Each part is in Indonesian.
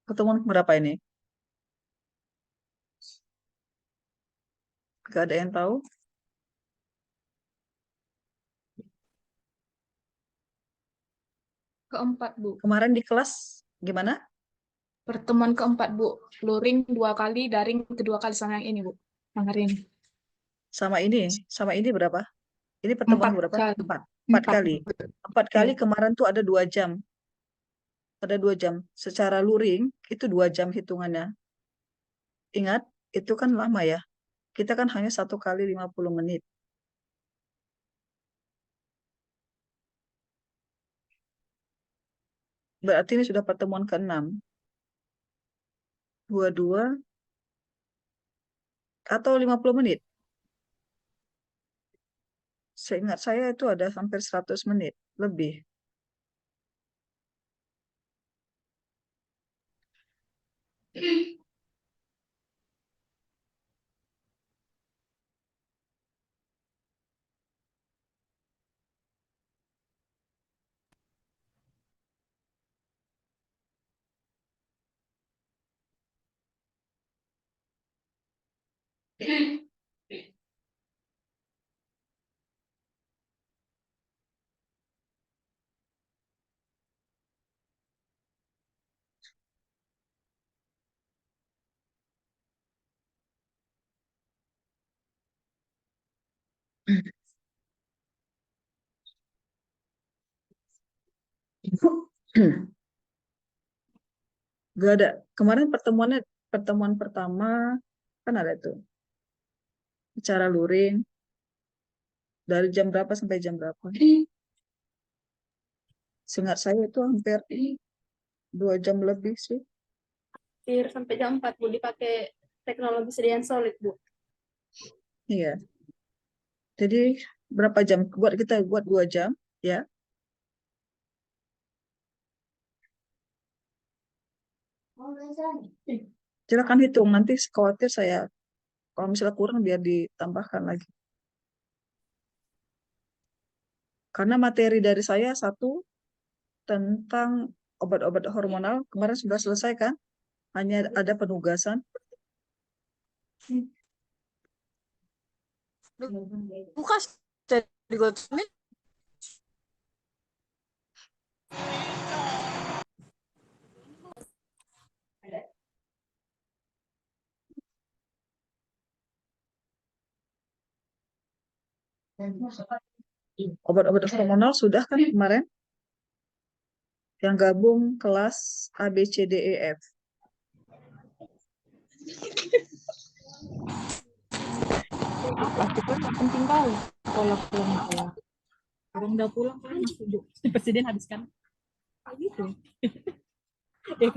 Pertemuan berapa ini? Gak ada yang tahu. Keempat, Bu. Kemarin di kelas gimana? Pertemuan keempat, Bu. Luring 2 kali, daring kedua kali sama yang ini, Bu. Yang hari ini. Sama ini berapa? Ini pertemuan 4 berapa? kali. Empat kali. 4 kali Iya. kemarin tuh ada 2 jam. Ada 2 jam. Secara luring itu 2 jam hitungannya. Ingat, itu kan lama ya. Kita kan hanya 1 kali 50 menit. Berarti ini sudah pertemuan ke-6. 22 atau 50 menit. Seingat saya itu ada hampir 100 menit lebih. Gak ada. Kemarin pertemuan pertama kan ada tuh. Bicara luring dari jam berapa sampai jam berapa. Seingat saya itu hampir 2 jam lebih sih. Hampir sampai jam 4, Bu. Dipakai teknologi sediaan solid, Bu. Iya. Jadi berapa jam? Kita buat 2 jam, ya. Silakan hitung. Nanti khawatir saya kalau misalnya kurang biar ditambahkan lagi. Karena materi dari saya satu tentang obat-obat hormonal kemarin sudah selesai kan? Hanya ada penugasan. Buka di Goldsmith. Obat-obat hormonal sudah kan kemarin? Yang gabung kelas A, B, C, D, E, F. Itu kan penting kali. Kalau pulang saya. Orang udah pulang kan setuju. Presiden habiskan. Kayak gitu. Ya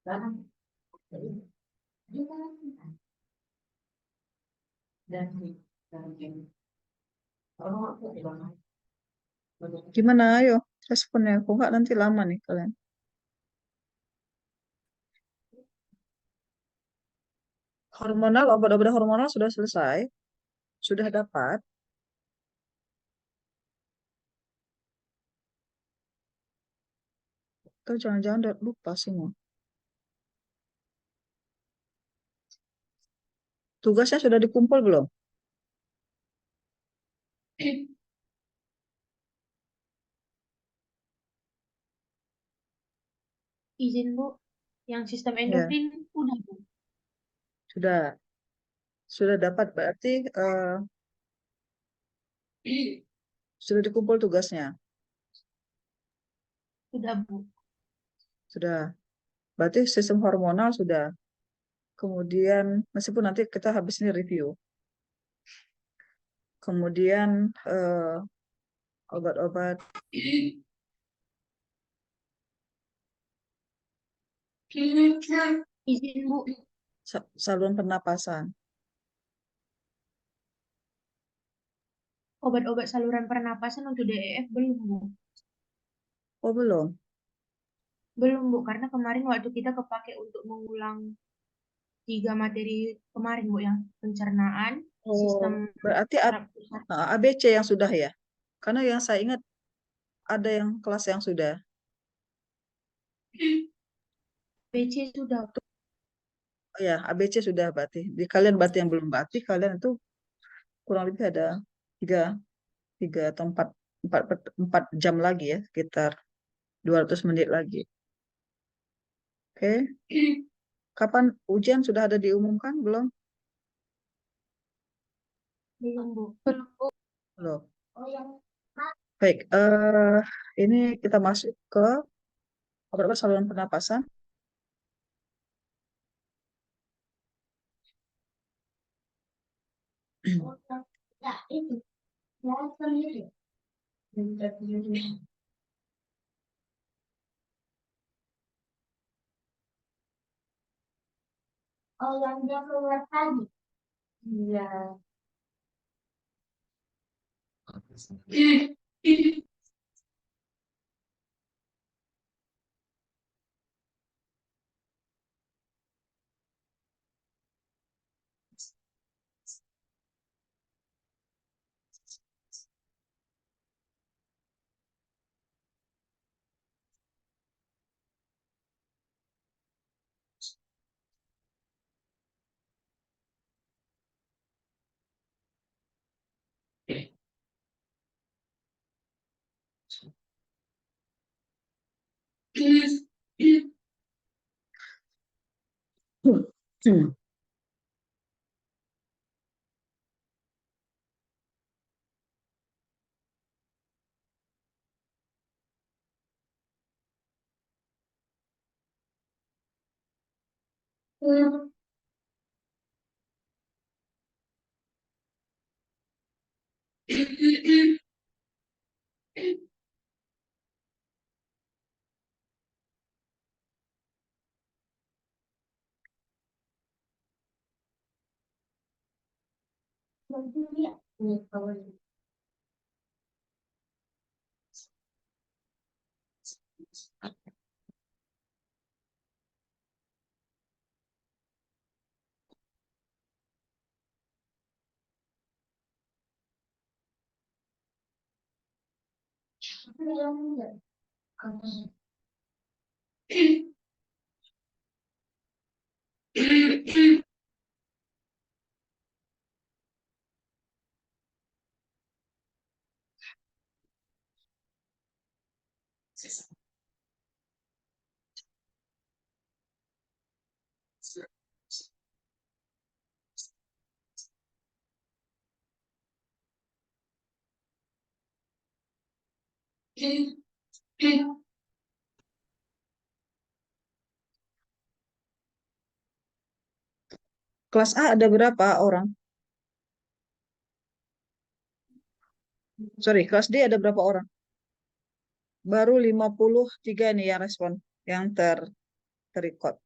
kan? Gimana ayo responnya? Kok nggak nanti lama nih kalian? Hormonal, obat-obat hormonal sudah selesai. Sudah dapat. Atau jangan-jangan udah lupa semua. Tugasnya sudah dikumpul belum? Izin, Bu. Yang sistem Ya, endokrin udah, Bu. sudah. Sudah dapat berarti sudah dikumpul tugasnya. Udah, Bu. Sudah. Berarti sistem hormonal sudah. Kemudian meskipun nanti kita habis ini review. Kemudian obat-obat Izin, Bu. saluran pernapasan. Obat-obat saluran pernapasan untuk DEF belum, Bu. Oh, belum. Belum, Bu. Karena kemarin waktu kita kepake untuk mengulang tiga materi kemarin Bu yang pencernaan, Oh, sistem berarti saraf pusat. ABC yang sudah ya? Karena yang saya ingat ada yang kelas yang sudah. PC sudah. Oh ya, ABC sudah berarti. Di kalian berarti yang belum berarti kalian itu kurang lebih ada tiga, tiga atau empat, empat jam lagi ya, sekitar 200 menit lagi. Oke, kapan ujian sudah ada diumumkan belum? Belum Bu. Belum Bu. Belum. Oh yang Baik, ini kita masuk ke beberapa saluran pernapasan. ya itu. Ya sendiri. Oh yang dia keluar tadi. Iya. Hmm. Nanti lihat nih kalau yang enggak. Kelas A ada berapa orang? Sorry, kelas D ada berapa orang? Baru 53 nih yang respon, yang terrecord.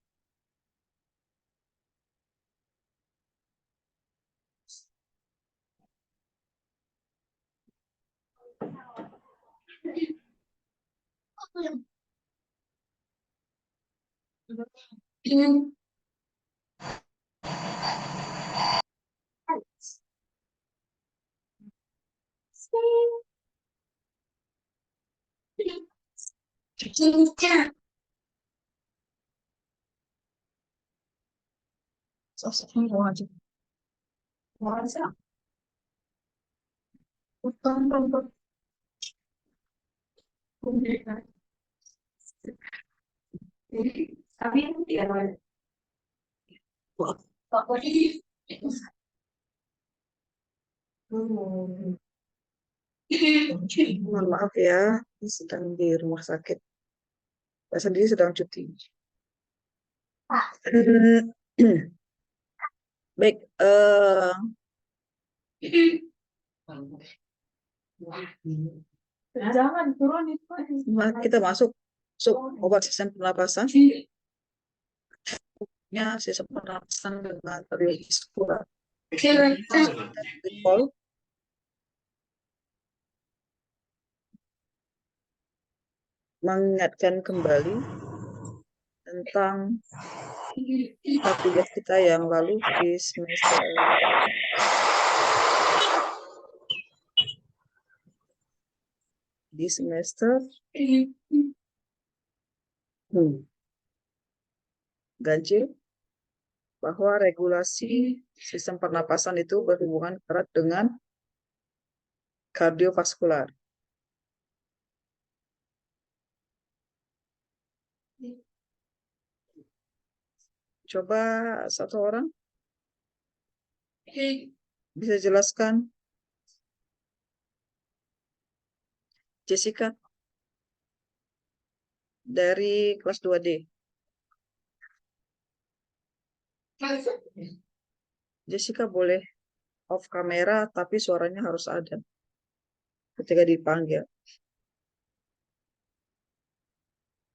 Cinta. Sosoknya mau aja. Mau aja. Utang, utang, utang. Tapi ya pokoknya Mohon maaf ya, ini sedang di rumah sakit. Saya sendiri sedang cuti. Baik, jangan turun itu. kita masuk obat sistem pernapasan. Ya, sistem pernapasan dengan kardiovaskular. Recall mengingatkan kembali tentang tugas kita yang lalu di semester ganjil bahwa regulasi sistem pernapasan itu berhubungan erat dengan kardiovaskular. Coba satu orang bisa jelaskan, Jessica, dari kelas 2D. Jessica boleh off kamera, tapi suaranya harus ada ketika dipanggil.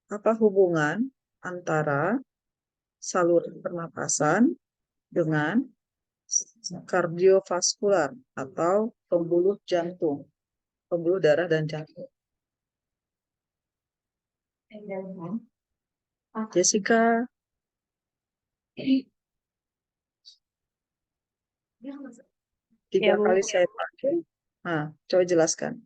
Apa hubungan antara saluran pernapasan dengan kardiovaskular atau pembuluh jantung, pembuluh darah dan jantung? Jessica, tiga Ya, Bu. kali saya panggil. Nah, coba jelaskan.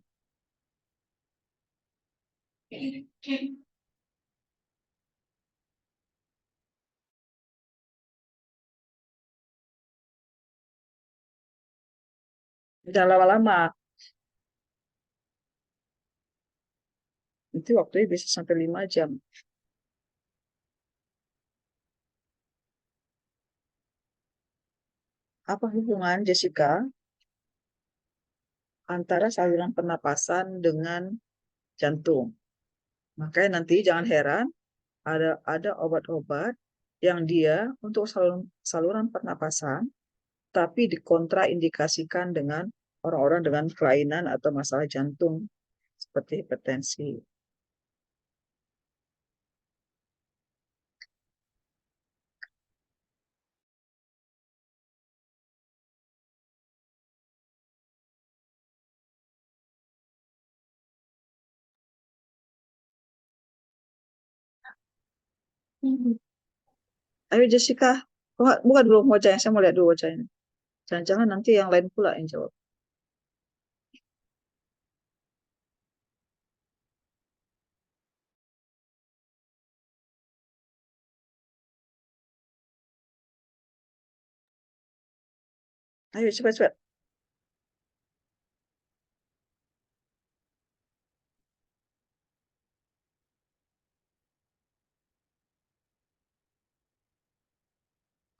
Jangan lama-lama. Nanti waktunya bisa sampai 5 jam. Apa hubungan, Jessica, antara saluran pernapasan dengan jantung? Makanya nanti jangan heran, ada obat-obat yang dia untuk saluran pernapasan, tapi dikontraindikasikan dengan orang-orang dengan kelainan atau masalah jantung, seperti hipertensi. Ayo Jessica, buka dulu wajahnya, saya mau lihat dulu wajahnya. Jangan-jangan nanti yang lain pula yang jawab. Ayo cepat-cepat.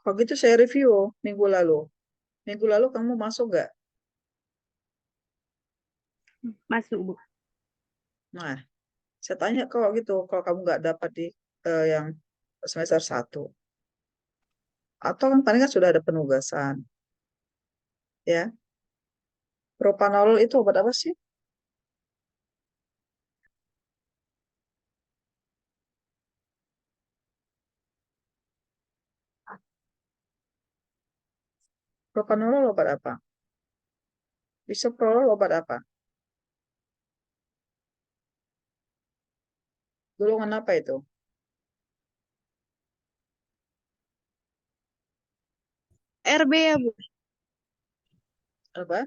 Kalau gitu saya review minggu lalu. Minggu lalu kamu masuk nggak? Masuk, Bu. Nah, saya tanya kalau gitu, kalau kamu nggak dapat di yang semester 1. Atau kan paling kan sudah ada penugasan. Ya. Propanolol itu obat apa sih? Propanolol obat apa? Bisoprolol obat apa? Golongan apa itu? RB ya, Bu. Apa?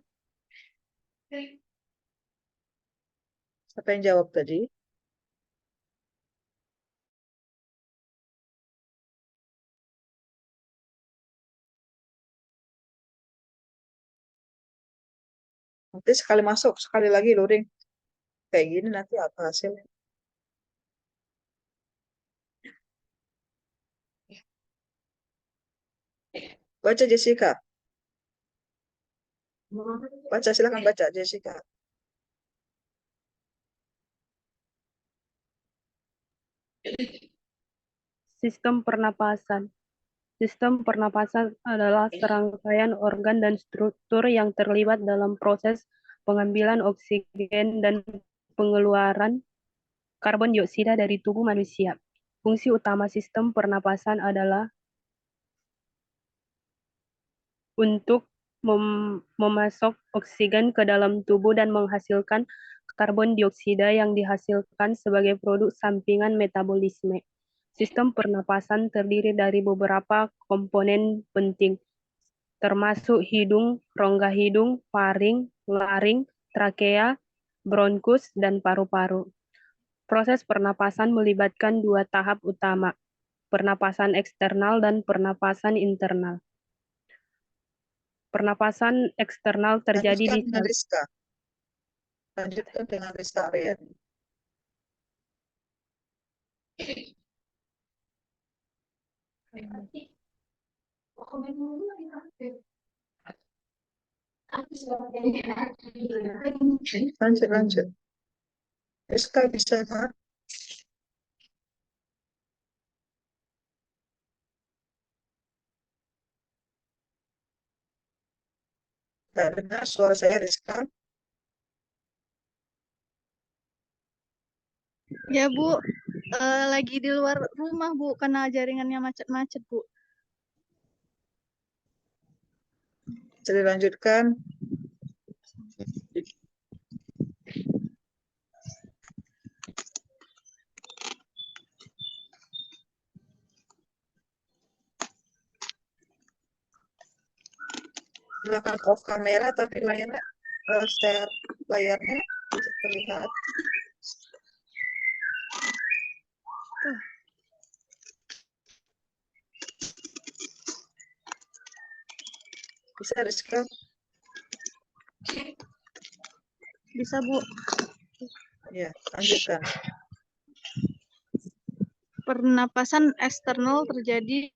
Siapa yang jawab tadi? Nanti sekali masuk, sekali lagi luring. Kayak gini nanti apa hasilnya? Baca Jessica. Baca, silakan baca Jessica. Sistem pernapasan. Sistem pernapasan adalah serangkaian organ dan struktur yang terlibat dalam proses pengambilan oksigen dan pengeluaran karbon dioksida dari tubuh manusia. Fungsi utama sistem pernapasan adalah untuk memasok oksigen ke dalam tubuh dan menghasilkan karbon dioksida yang dihasilkan sebagai produk sampingan metabolisme. Sistem pernapasan terdiri dari beberapa komponen penting, termasuk hidung, rongga hidung, faring, laring, trakea, bronkus, dan paru-paru. Proses pernapasan melibatkan dua tahap utama, pernapasan eksternal dan pernapasan internal. Pernapasan eksternal terjadi Lanjutkan di dengan Rizka. Lanjutkan dengan Rizka Aryan. Lanjut, lanjut. Rizka bisa kan? Tidak dengar suara saya, Rizka. Ya Bu, lagi di luar rumah Bu, karena jaringannya macet-macet Bu. Bisa dilanjutkan. Silakan off kamera, tapi layarnya share layarnya bisa terlihat. Bisa, Rizka? Bisa Bu. Ya, lanjutkan. Pernapasan eksternal terjadi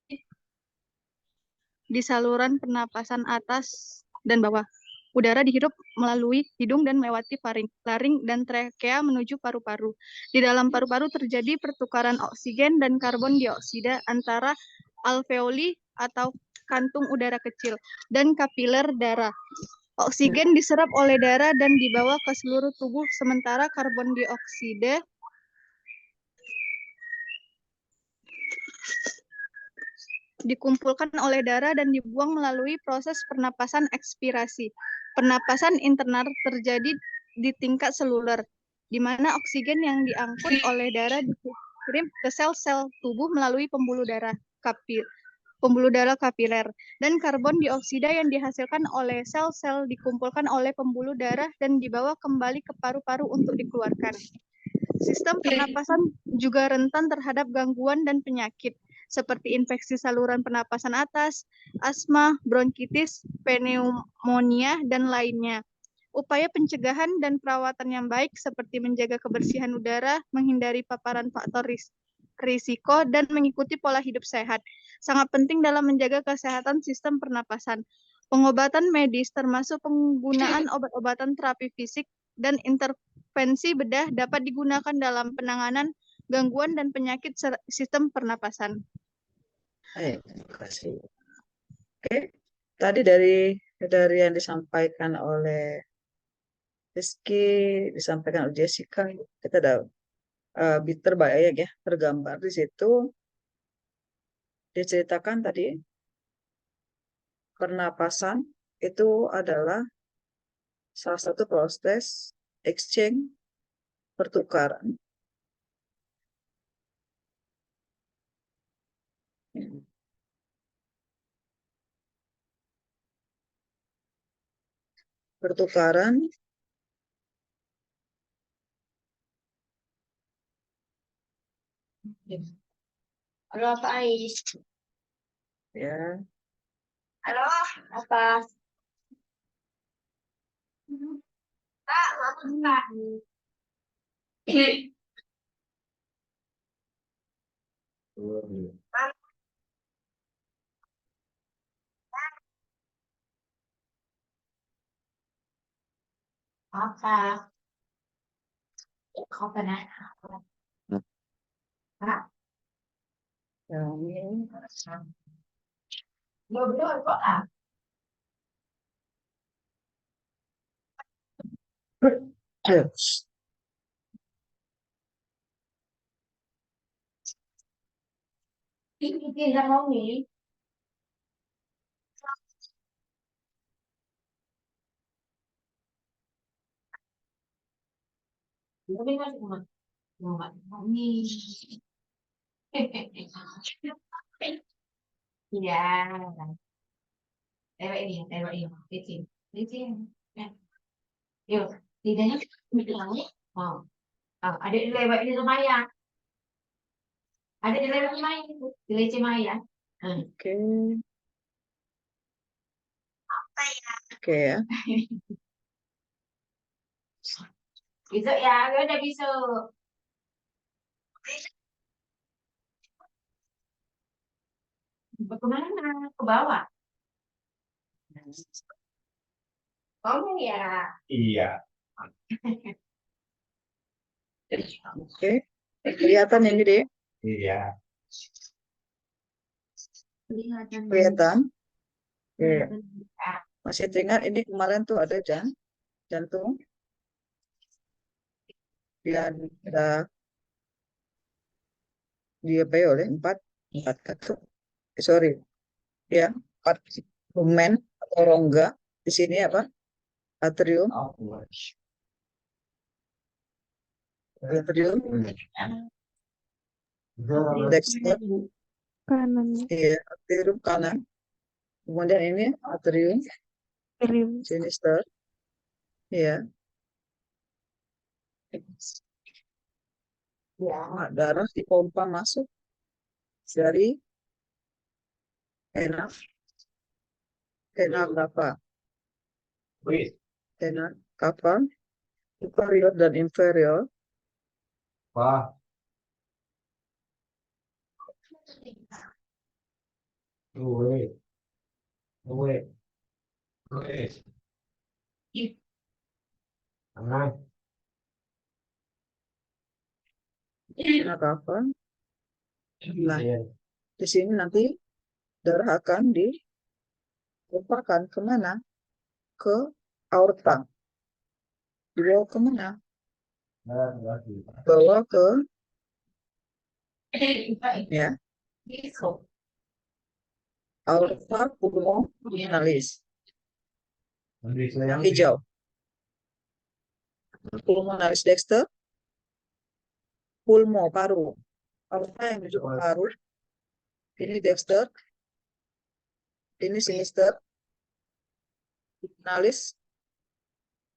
di saluran pernapasan atas dan bawah. Udara dihirup melalui hidung dan melewati faring, laring, dan trakea menuju paru-paru. Di dalam paru-paru terjadi pertukaran oksigen dan karbon dioksida antara alveoli atau kantung udara kecil dan kapiler darah. Oksigen diserap oleh darah dan dibawa ke seluruh tubuh, sementara karbon dioksida dikumpulkan oleh darah dan dibuang melalui proses pernapasan ekspirasi. Pernapasan internal terjadi di tingkat seluler, di mana oksigen yang diangkut oleh darah dikirim ke sel-sel tubuh melalui pembuluh darah kapiler, dan karbon dioksida yang dihasilkan oleh sel-sel dikumpulkan oleh pembuluh darah dan dibawa kembali ke paru-paru untuk dikeluarkan. Sistem pernapasan juga rentan terhadap gangguan dan penyakit, seperti infeksi saluran pernapasan atas, asma, bronkitis, pneumonia, dan lainnya. Upaya pencegahan dan perawatan yang baik seperti menjaga kebersihan udara, menghindari paparan faktor risiko, dan mengikuti pola hidup sehat sangat penting dalam menjaga kesehatan sistem pernapasan. Pengobatan medis termasuk penggunaan obat-obatan terapi fisik dan intervensi bedah dapat digunakan dalam penanganan gangguan dan penyakit sistem pernapasan. Terima kasih. Oke, tadi dari yang disampaikan oleh Rizky, disampaikan oleh Jessica, kita ada terbayang ya, tergambar di situ. Diceritakan tadi pernapasan itu adalah salah satu proses exchange, pertukaran. Pertukaran Halo, apa Ais? ya, Halo, apa? Kak, apa Kak? Apa? Kau pernah Kak? yang Ngobrol kok ah? Ini tidak mau nih. Tapi kan cuma mau nggak mau nih. Iya. Lewat ini, lewat ini. Di sini. Di sini. Ya. Yuk, lidahnya bilang. Oh. Oh, ada di lewat ini Maya. Ada di lewat Maya itu. Di lece Maya. Oke. Oke ya. Besok ya, udah besok. Kemana? Ke bawah. Ngomong ya. Iya. Oke. Kelihatan yang gede? Iya. Kelihatan. Kelihatan? Oke. Kelihatan. Masih teringat ini kemarin tuh ada jantung. Dia ada diapai oleh empat katup. Sorry. Ya, empat lumen atau rongga. Di sini apa? Atrium. Atrium. Dexter. Kanan. Iya, atrium kanan. Kemudian ini atrium sinister. Iya. Ya, darah dipompa masuk dari vena cava. Vena cava superior dan inferior. Wah. Wait. Wait. Wait. Vena cava. Nah, di sini nanti darah akan dipompakan kemana? Ke aorta. Dibawa kemana? Bawa ke ya aorta pulmonalis yang hijau. Pulmonalis dexter, pulmo paru. Aorta yang menuju ke paru. Ini dexter, ini sinister, pulmonalis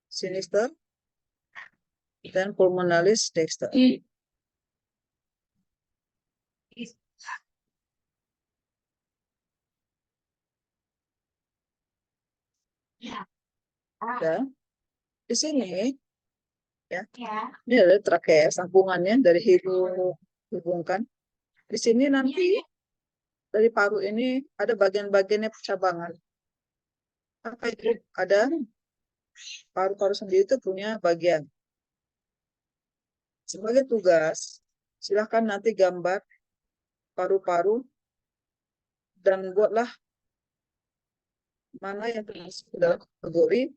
sinister, dan pulmonalis dexter. Dan di sini ya, ini ada trakea, sambungannya dari hidung hubungkan. Di sini nanti dari paru ini ada bagian-bagiannya percabangan. Apa itu? Ada paru-paru sendiri itu punya bagian. Sebagai tugas, silahkan nanti gambar paru-paru dan buatlah mana yang termasuk dalam kategori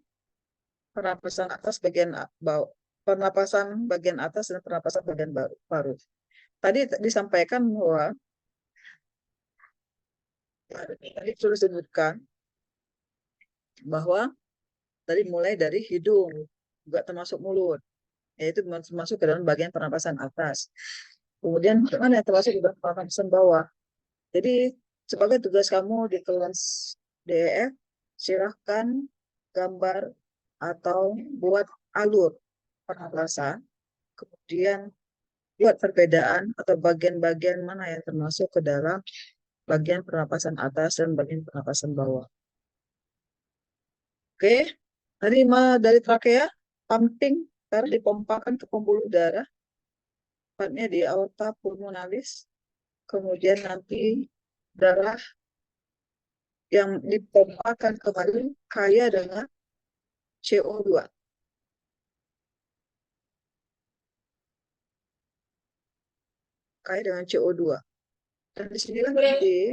pernapasan atas bagian bawah, pernapasan bagian atas dan pernapasan bagian paru. Tadi disampaikan bahwa tadi sudah disebutkan bahwa tadi mulai dari hidung juga termasuk mulut, yaitu masuk ke dalam bagian pernapasan atas. Kemudian mana yang termasuk di dalam pernapasan bawah. Jadi sebagai tugas kamu di kelas DEF, silahkan gambar atau buat alur pernapasan, kemudian buat perbedaan atau bagian-bagian mana yang termasuk ke dalam bagian pernapasan atas dan bagian pernapasan bawah. Oke, tadi dari trakea, pumping, darah dipompakan ke pembuluh darah, tepatnya di aorta pulmonalis, kemudian nanti darah yang dipompakan kembali kaya dengan CO2. Kaya dengan CO2. Dan disinilah nanti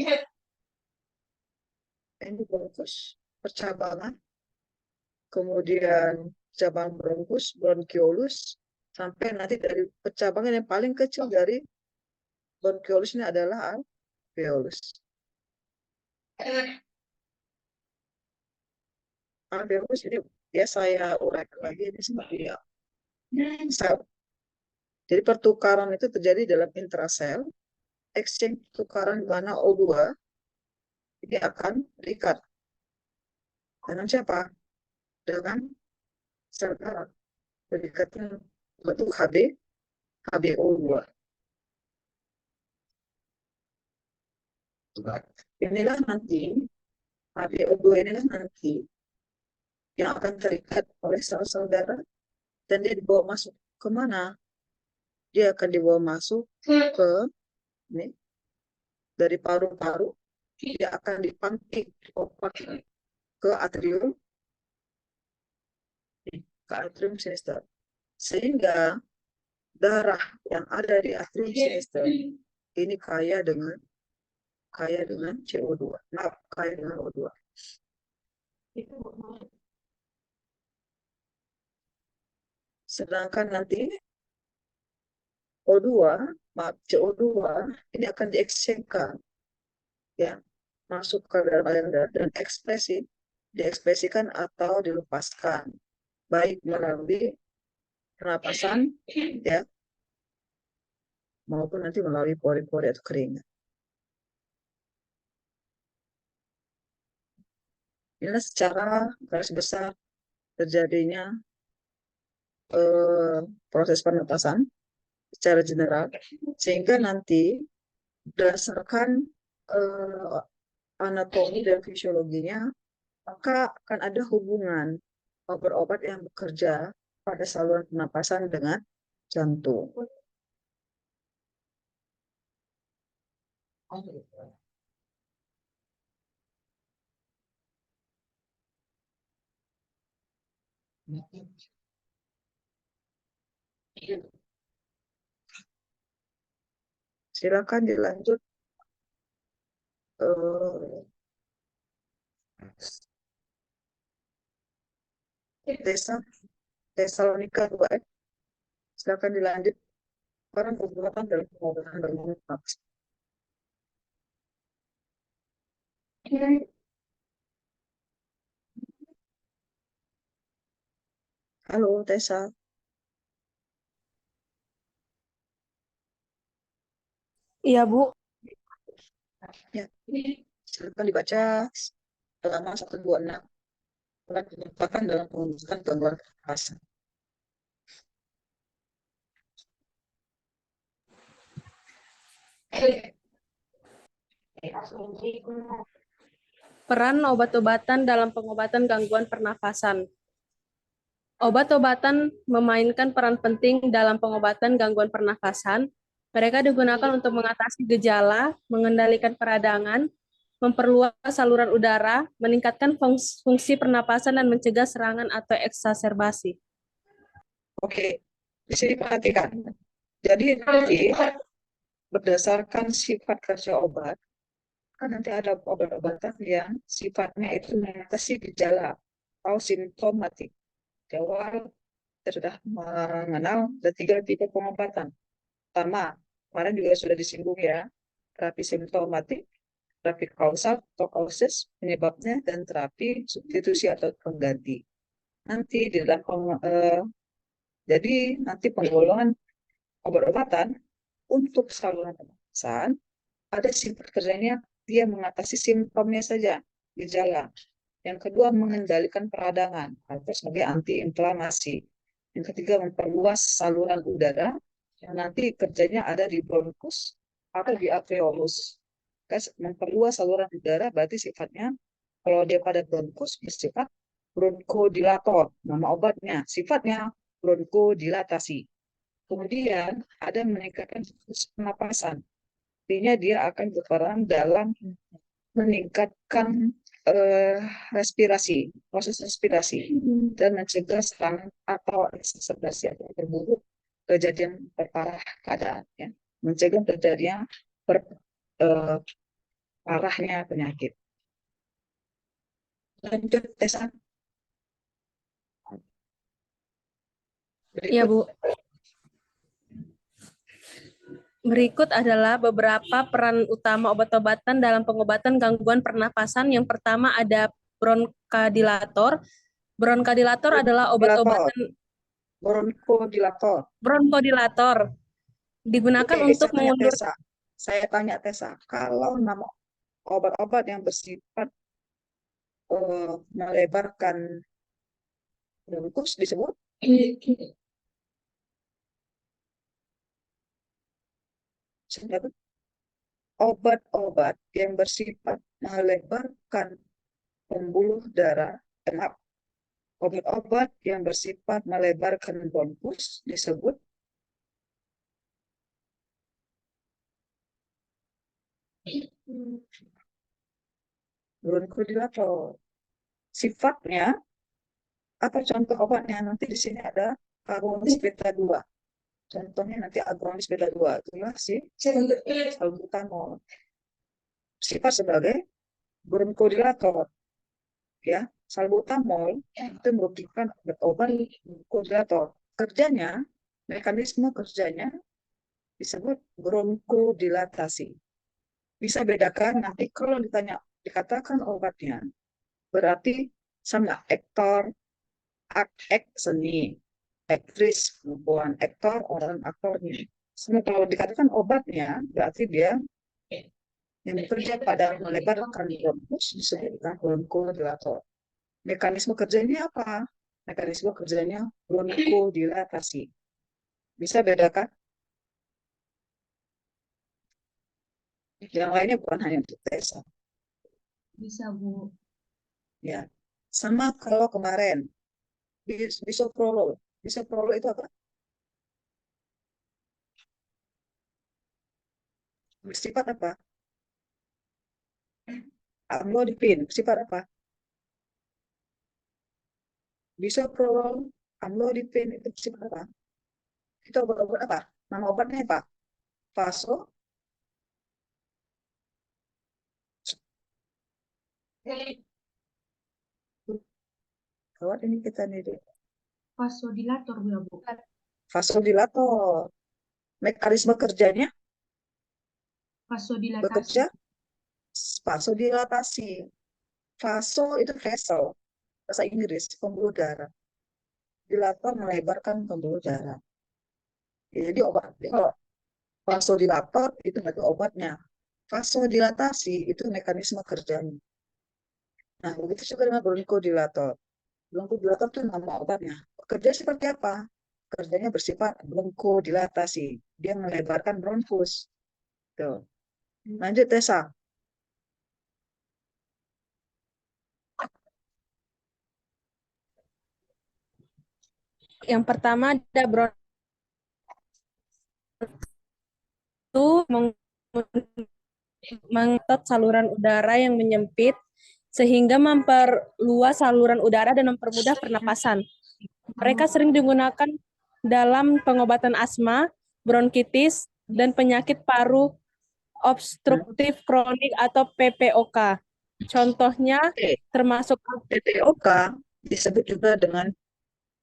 ini bronkus, percabangan, kemudian cabang bronkus, bronkiolus, sampai nanti dari percabangan yang paling kecil dari bronkiolus ini adalah alveolus. Alveolus ini ya saya uraikan lagi ini seperti ya. Sel. Jadi pertukaran itu terjadi dalam intrasel exchange tukaran mana O2 ini akan terikat dengan siapa? Dengan sel darah. Terikatnya bentuk HbO2. Inilah nanti HbO2 inilah nanti yang akan terikat oleh sel-sel darah dan dia dibawa masuk ke mana? Dia akan dibawa masuk ke ini, dari paru-paru, dia akan dipantik ke atrium sinister. Sehingga darah yang ada di atrium sinister ini kaya dengan CO2. Nah, kaya dengan O2. Sedangkan nanti O2, maaf, CO2 ini akan diekspresikan ya, masuk ke dalam aliran darah dan diekspresikan atau dilepaskan baik melalui pernapasan ya maupun nanti melalui pori-pori atau keringat. Inilah secara garis besar terjadinya proses pernapasan secara general, sehingga nanti berdasarkan anatomi dan fisiologinya, maka akan ada hubungan obat-obat yang bekerja pada saluran pernapasan dengan jantung. Silakan dilanjut. Tesalonika 2. Silakan dilanjut. Sekarang pengobatan dalam pengobatan gangguan pernapasan. Halo, Tessa. Iya, Bu. Ya, silakan dibaca halaman 126. Pengobatan dalam pengobatan gangguan pernapasan. Peran obat-obatan dalam pengobatan gangguan pernafasan. Obat-obatan memainkan peran penting dalam pengobatan gangguan pernafasan. Mereka digunakan untuk mengatasi gejala, mengendalikan peradangan, memperluas saluran udara, meningkatkan fungsi pernapasan, dan mencegah serangan atau eksaserbasi. Oke, di sini perhatikan. Jadi nanti berdasarkan sifat kerja obat, kan nanti ada obat-obatan yang sifatnya itu mengatasi gejala atau simptomatik. Di awal kita sudah mengenal ada 3 tipe pengobatan. Pertama, kemarin juga sudah disinggung ya, terapi simptomatik, terapi kausal atau kausis penyebabnya, dan terapi substitusi atau pengganti. Nanti di dalam jadi nanti penggolongan obat-obatan untuk saluran pernapasan ada sifat kerjanya dia mengatasi simptomnya saja, gejala. Yang kedua, mengendalikan peradangan atau sebagai antiinflamasi. Yang ketiga, memperluas saluran udara yang nanti kerjanya ada di bronkus atau di alveolus. Memperluas saluran udara berarti sifatnya kalau dia pada bronkus bersifat bronkodilator, nama obatnya. Sifatnya bronkodilatasi. Kemudian ada meningkatkan pernapasan. Artinya dia akan berperan dalam meningkatkan respirasi, proses respirasi, dan mencegah serangan atau eksaserbasi atau terburuk kejadian perparah keadaan, ya. Mencegah terjadinya parahnya penyakit. Lanjut, Tessa. Iya, Bu. Berikut adalah beberapa peran utama obat-obatan dalam pengobatan gangguan pernapasan. Yang pertama ada bronkodilator. Bronkodilator adalah obat-obatan Bronkodilator. bronkodilator digunakan Oke, untuk saya tanya mengundur. Tessa. Saya tanya Tessa, kalau nama obat-obat yang bersifat melebarkan bronkus disebut obat-obat yang bersifat melebarkan pembuluh darah. Maaf, obat-obat yang bersifat melebarkan bronkus disebut bronkodilator. Sifatnya apa contoh obatnya? Nanti di sini ada agonis beta 2. Contohnya nanti agonis beta 2 itulah si salbutamol. Sifat sebagai bronkodilator. Ya, salbutamol itu merupakan obat bronkodilator. Kerjanya, mekanisme kerjanya disebut bronkodilatasi. Bisa bedakan nanti kalau dikatakan obatnya, berarti sama aktor, seni, aktris, perempuan, aktor, orang aktornya. Semua kalau dikatakan obatnya, berarti dia yang bekerja pada melebarkan bronkus disebut bronkodilator. Mekanisme kerjanya apa? Mekanisme kerjanya bronkodilatasi. Bisa bedakan? Yang lainnya bukan hanya untuk Tessa. Bisa, Bu. Ya, sama kalau kemarin bisoprolol. Bisoprolol itu apa? Bersifat apa? Amlodipin. Bersifat apa? Bisoprolol, amlodipin itu bersifat apa? Itu obat-obat apa? Nama obatnya apa? Vaso, kawat ini kita nih deh. Vasodilator, Bu. Vasodilator. Mekanisme kerjanya Vasodilatasi. bekerja vasodilatasi. Vaso itu vessel, bahasa Inggris, pembuluh darah. Dilator melebarkan pembuluh darah. Jadi obat, kalau vasodilator itu berarti obatnya. Vasodilatasi itu mekanisme kerjanya. Nah, begitu juga dengan bronkodilator. Bronkodilator itu nama obatnya. Kerja seperti apa? Kerjanya bersifat bronkodilatasi. Dia melebarkan bronkus. Tuh. Lanjut, Tessa. Yang pertama ada itu mengetot saluran udara yang menyempit sehingga memperluas saluran udara dan mempermudah pernapasan. Mereka sering digunakan dalam pengobatan asma, bronkitis, dan penyakit paru obstruktif kronik atau PPOK. Contohnya termasuk PPOK disebut juga dengan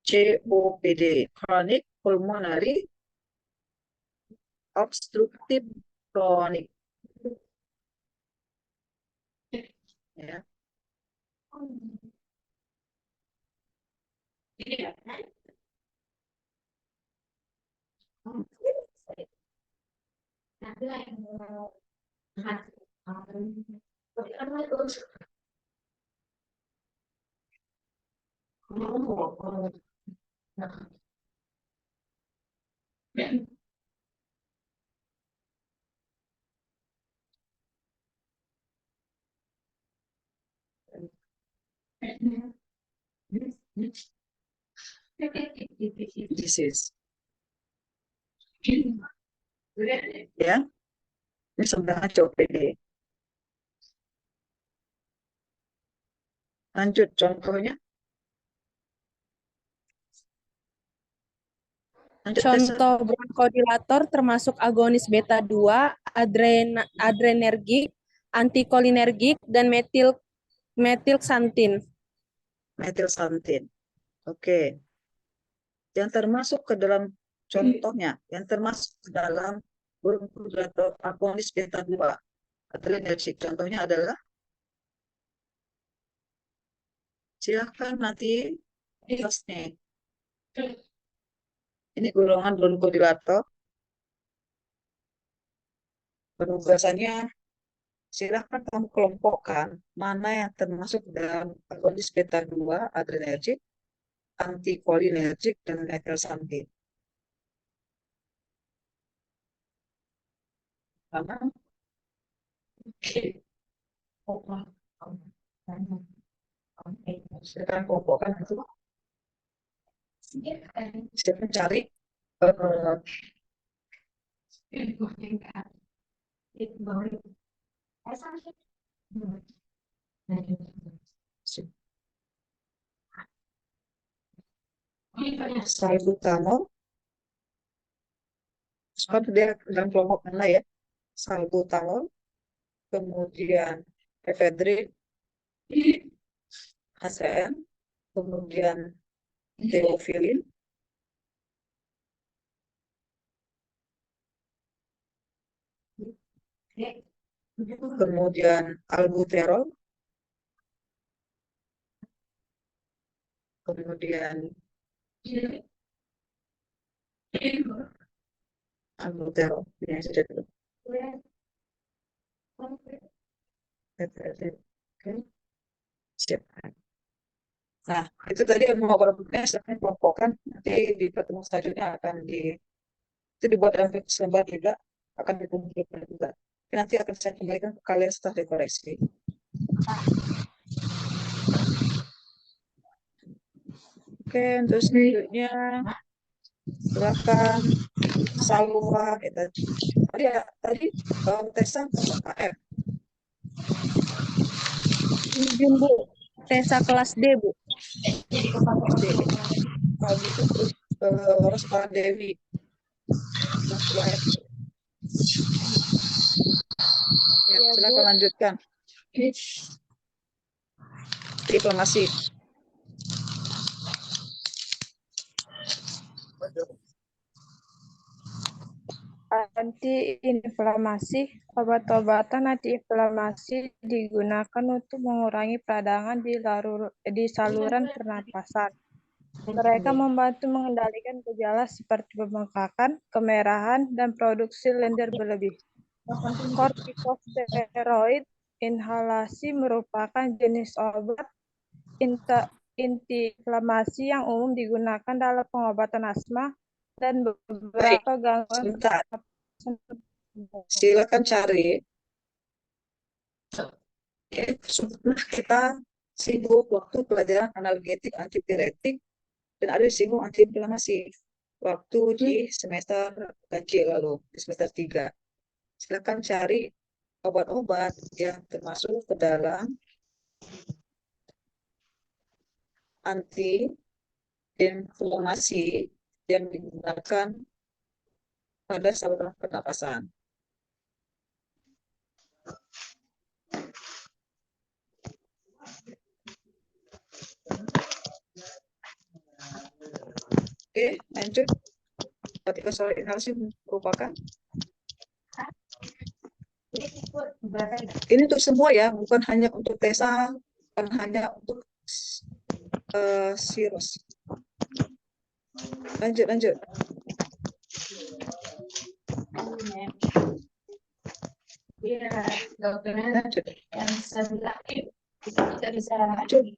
COPD, Chronic Pulmonary Obstructive Chronic. Ya. Disease. Ya, ini sebenarnya COPD. Lanjut contohnya. Lanjut, Tessa. contoh bronkodilator termasuk agonis beta 2, adrenergik, antikolinergik, dan metilxantin. Metilxantin. Oke. Yang termasuk ke dalam contohnya, yang termasuk ke dalam bronkodilator agonis beta 2 adrenergik. Contohnya adalah silakan nanti nih. Ini golongan bronkodilator. Penugasannya, silahkan kamu kelompokkan mana yang termasuk dalam agonis beta 2 adrenergic, anticholinergic, dan methyl Karena silakan kelompokkan itu. Silakan cari salbutamol. Sebab dia dalam kelompok mana ya? Salbutamol, kemudian ephedrine, HCN, kemudian theophylline, kemudian albuterol, kemudian albuterol, ini saja dulu. Oke. Siap. Nah, itu tadi mau produknya silahkan kelompokkan. Nanti di pertemuan selanjutnya akan itu dibuat dalam selembar juga, akan dikumpulkan juga. Nanti akan saya kembalikan ke kalian setelah dikoreksi. Oke, untuk selanjutnya silakan Salwa kita. Tadi Tessa AF. Izin, Bu. Tesa kelas D, Bu. Kalau gitu terus Rosma Dewi. Ya, Iya, silakan Bu. lanjutkan. Diplomasi. Antiinflamasi, obat-obatan antiinflamasi digunakan untuk mengurangi peradangan di saluran pernapasan. Mereka membantu mengendalikan gejala seperti pembengkakan, kemerahan, dan produksi lendir berlebih. Kortikosteroid inhalasi merupakan jenis obat antiinflamasi yang umum digunakan dalam pengobatan asma dan beberapa gangguan Sebentar. Silakan cari. Sebelum kita singgung waktu pelajaran analgetik, antipiretik, dan ada singgung antiinflamasi waktu di semester kecil lalu, di semester 3. Silakan cari obat-obat yang termasuk ke dalam antiinflamasi yang digunakan pada saluran pernapasan. Oke, lanjut. Kortikosteroid inhalasi merupakan ini untuk semua ya, bukan hanya untuk Tessa, bukan hanya untuk Sirus. Lanjut. Lanjut. Yang sebelah kita tidak bisa lanjut.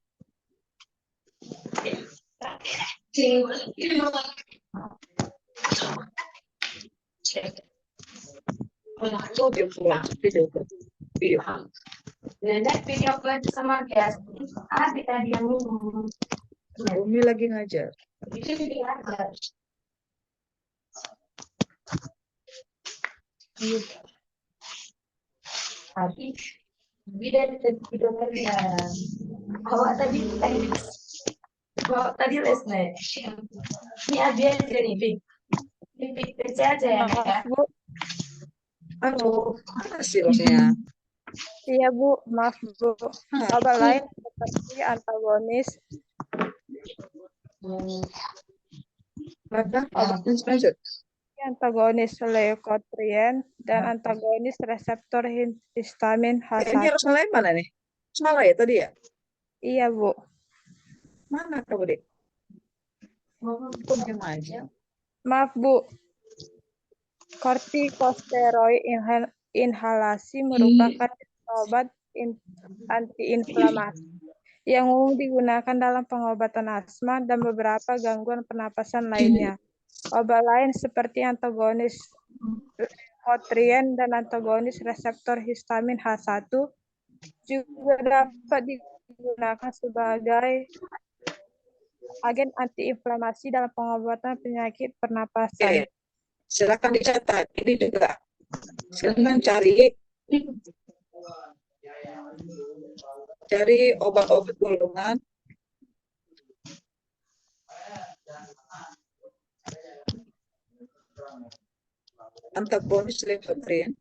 Dia pulang video. Dan video sama dia. Kita dia ngomong. Umi lagi ngajar. Itu dia ajar. Tapi beda dari video kalian. Awak tadi les nih. Ini abian jadi Big kerja aja ya. Maaf, Bu. Halo, mana Sirusnya? Iya, Bu. Maaf, Bu. Obat lain seperti antagonis Lanjut. antagonis leukotriene dan antagonis reseptor histamin Ini H1. harus lain mana nih? Salah ya tadi ya? Iya, Bu. Mana kamu dek? Kok diam aja? Maaf, Bu. Kortikosteroid inhalasi merupakan obat antiinflamasi yang umum digunakan dalam pengobatan asma dan beberapa gangguan pernapasan lainnya. Obat lain seperti antagonis leukotriene dan antagonis reseptor histamin H1 juga dapat digunakan sebagai agen antiinflamasi dalam pengobatan penyakit pernapasan. Silakan dicatat. Ini juga. Silakan cari obat-obat golongan antagonis leukotriene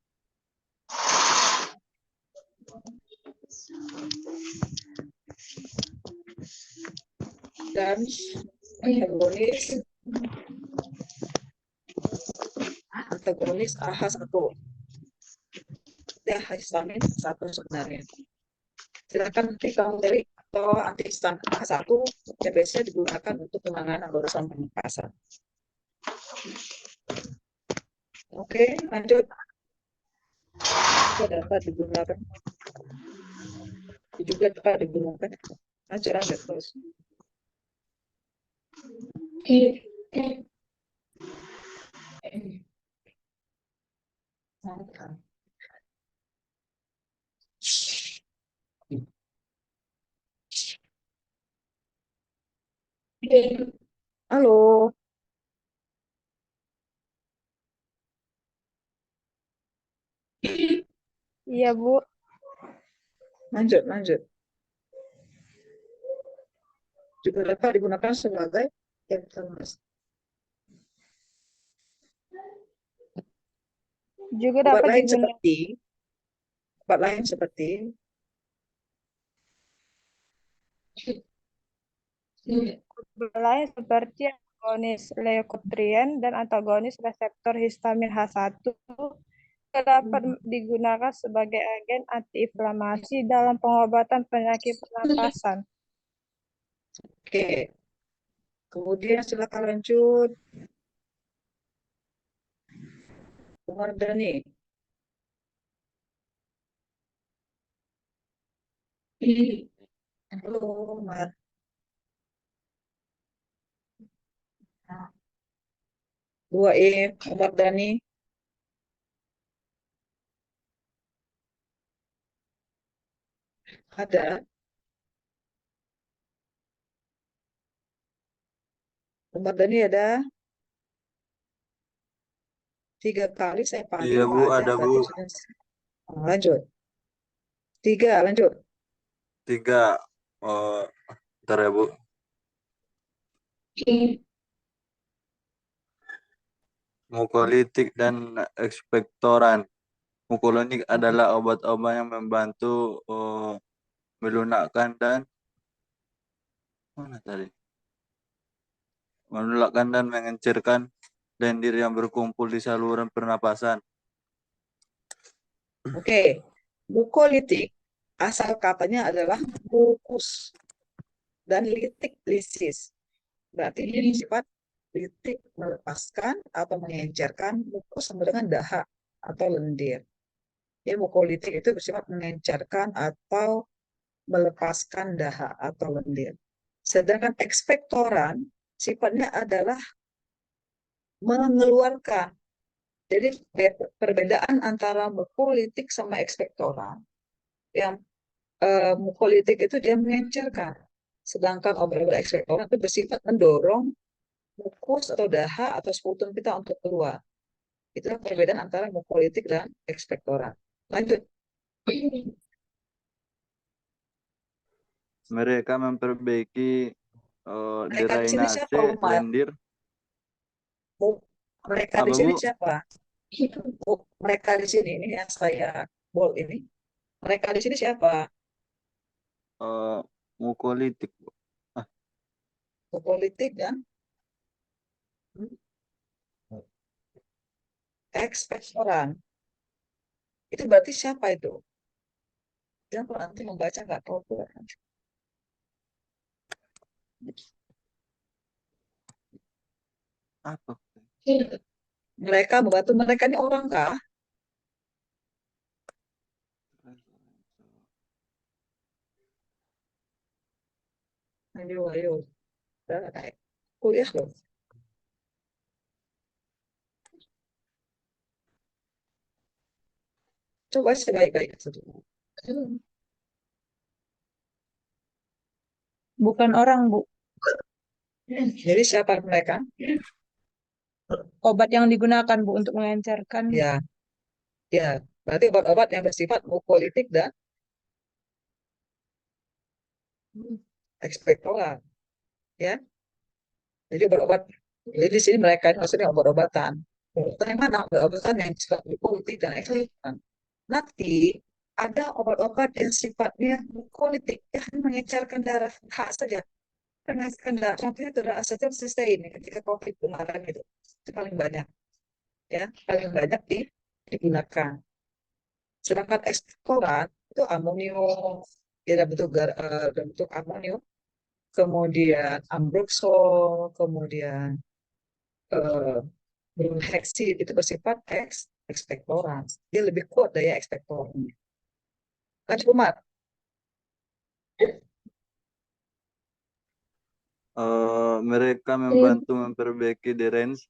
dan antagonis AH1. Ya, histamin 1 sebenarnya. Silakan nanti kamu cari atau antihistamin AH1 yang biasanya digunakan untuk penanganan urusan pernapasan. Oke, lanjut. Juga dapat digunakan. Lanjut terus. Halo. Iya, Bu. Lanjut. Juga dapat digunakan sebagai inflamasi. Juga dapat digunakan obat lain seperti antagonis leukotriene dan antagonis reseptor histamin H1 dapat digunakan sebagai agen antiinflamasi dalam pengobatan penyakit pernapasan. Oke. Kemudian silakan lanjut. Mardani. Halo, Mar. Mardani. Ada. Mardani ada. 3 kali saya panggil. Iya, Bu, ada, Bu. Lanjut. 3, lanjut. 3. Oh, bentar ya, Bu. Mukolitik dan ekspektoran. Mukolitik adalah obat-obat yang membantu melunakkan dan mengencirkan lendir yang berkumpul di saluran pernapasan. Oke. Mukolitik asal katanya adalah mukus dan litik lisis. Berarti ini sifat litik melepaskan atau mengencerkan, mukus sama dengan dahak atau lendir. Ya, mukolitik itu bersifat mengencerkan atau melepaskan dahak atau lendir. Sedangkan ekspektoran sifatnya adalah mengeluarkan. Jadi perbedaan antara mukolitik sama ekspektoran. Yang mukolitik itu dia mengencerkan. Sedangkan obat-obat ekspektoran itu bersifat mendorong mukus atau dahak atau sputum kita untuk keluar. Itulah perbedaan antara mukolitik dan ekspektoran. Lanjut. Mereka memperbaiki Mereka di sini siapa, drainase Umar? lendir. Mereka Apa, di sini Bu? siapa? Mereka di sini ini yang saya bold ini. Mereka di sini siapa? Mukolitik, Bu. Mukolitik dan ekspektoran. Itu berarti siapa itu? Dan kalau nanti membaca nggak tahu. Apa? Mereka membantu, mereka ini orang kah? Ayo. Udah naik kuliah loh. Coba sebaik-baik. Bukan orang, Bu. Jadi siapa mereka? Obat yang digunakan, Bu, untuk mengencerkan. Ya, ya. Berarti obat-obat yang bersifat mukolytik dan ekspektoran. Ya. Jadi obat-obat. Jadi di sini mereka ini maksudnya obat-obatan. Obat yang mana? Obat-obatan yang sifat mukolytik dan ekspektoran. Nanti ada obat-obat yang sifatnya mukolytik, yang mengencerkan darah hak saja. Mengencerkan darah. Contohnya itu adalah asetilsistein ketika COVID kemarin itu paling banyak. Ya, paling banyak digunakan. Sedangkan ekspektoran itu amonium, ya dalam bentuk amonium, kemudian ambroxol, kemudian eh, bromhexid itu bersifat ekspektoran. Dia lebih kuat daya ekspektorannya. Kan cuma Mereka membantu memperbaiki drainase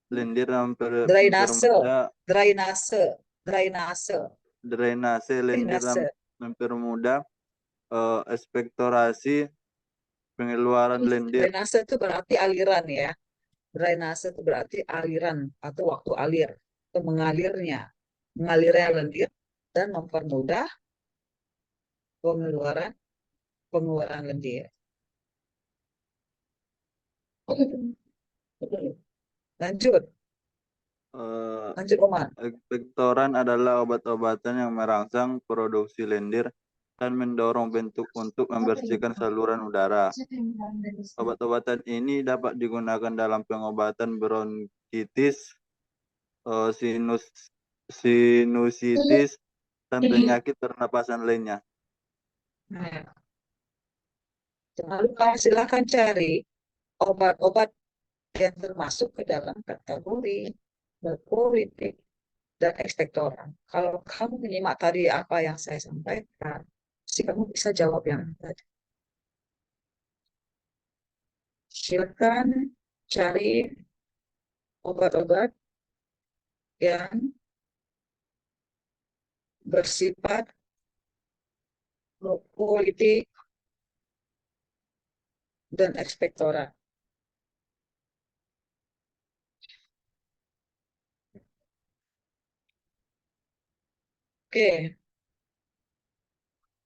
lendir dan drainase, mempermudah drainase, drainase, drainase lendir dan drainase. mempermudah ekspektorasi pengeluaran lendir. Drainase itu berarti aliran ya. Drainase itu berarti aliran atau waktu alir, atau mengalirnya lendir dan mempermudah pengeluaran lendir. Lanjut, Eh, lanjut Omar. Ekspektoran adalah obat-obatan yang merangsang produksi lendir dan mendorong bentuk untuk membersihkan saluran udara. Obat-obatan ini dapat digunakan dalam pengobatan bronkitis, sinusitis, dan penyakit pernapasan lainnya. Nah, lalu kamu silakan cari obat-obat yang termasuk ke dalam kategori berpolitik dan ekspektoran. Kalau kamu menyimak tadi apa yang saya sampaikan, sih kamu bisa jawab yang tadi. Silakan cari obat-obat yang bersifat politik dan ekspektoran. Oke,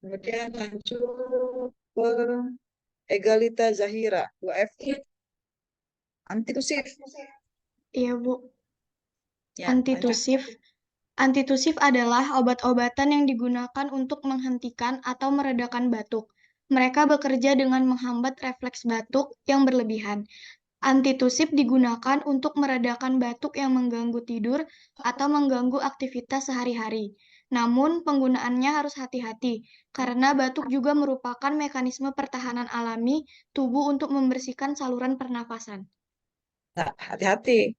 kemudian lanjut ke Egalita Zahira, UFI, antitusif. Iya, Bu. Ya, lanjut. Antitusif adalah obat-obatan yang digunakan untuk menghentikan atau meredakan batuk. Mereka bekerja dengan menghambat refleks batuk yang berlebihan. Antitusif digunakan untuk meredakan batuk yang mengganggu tidur atau mengganggu aktivitas sehari-hari. Namun, penggunaannya harus hati-hati, karena batuk juga merupakan mekanisme pertahanan alami tubuh untuk membersihkan saluran pernafasan. Nah, hati-hati.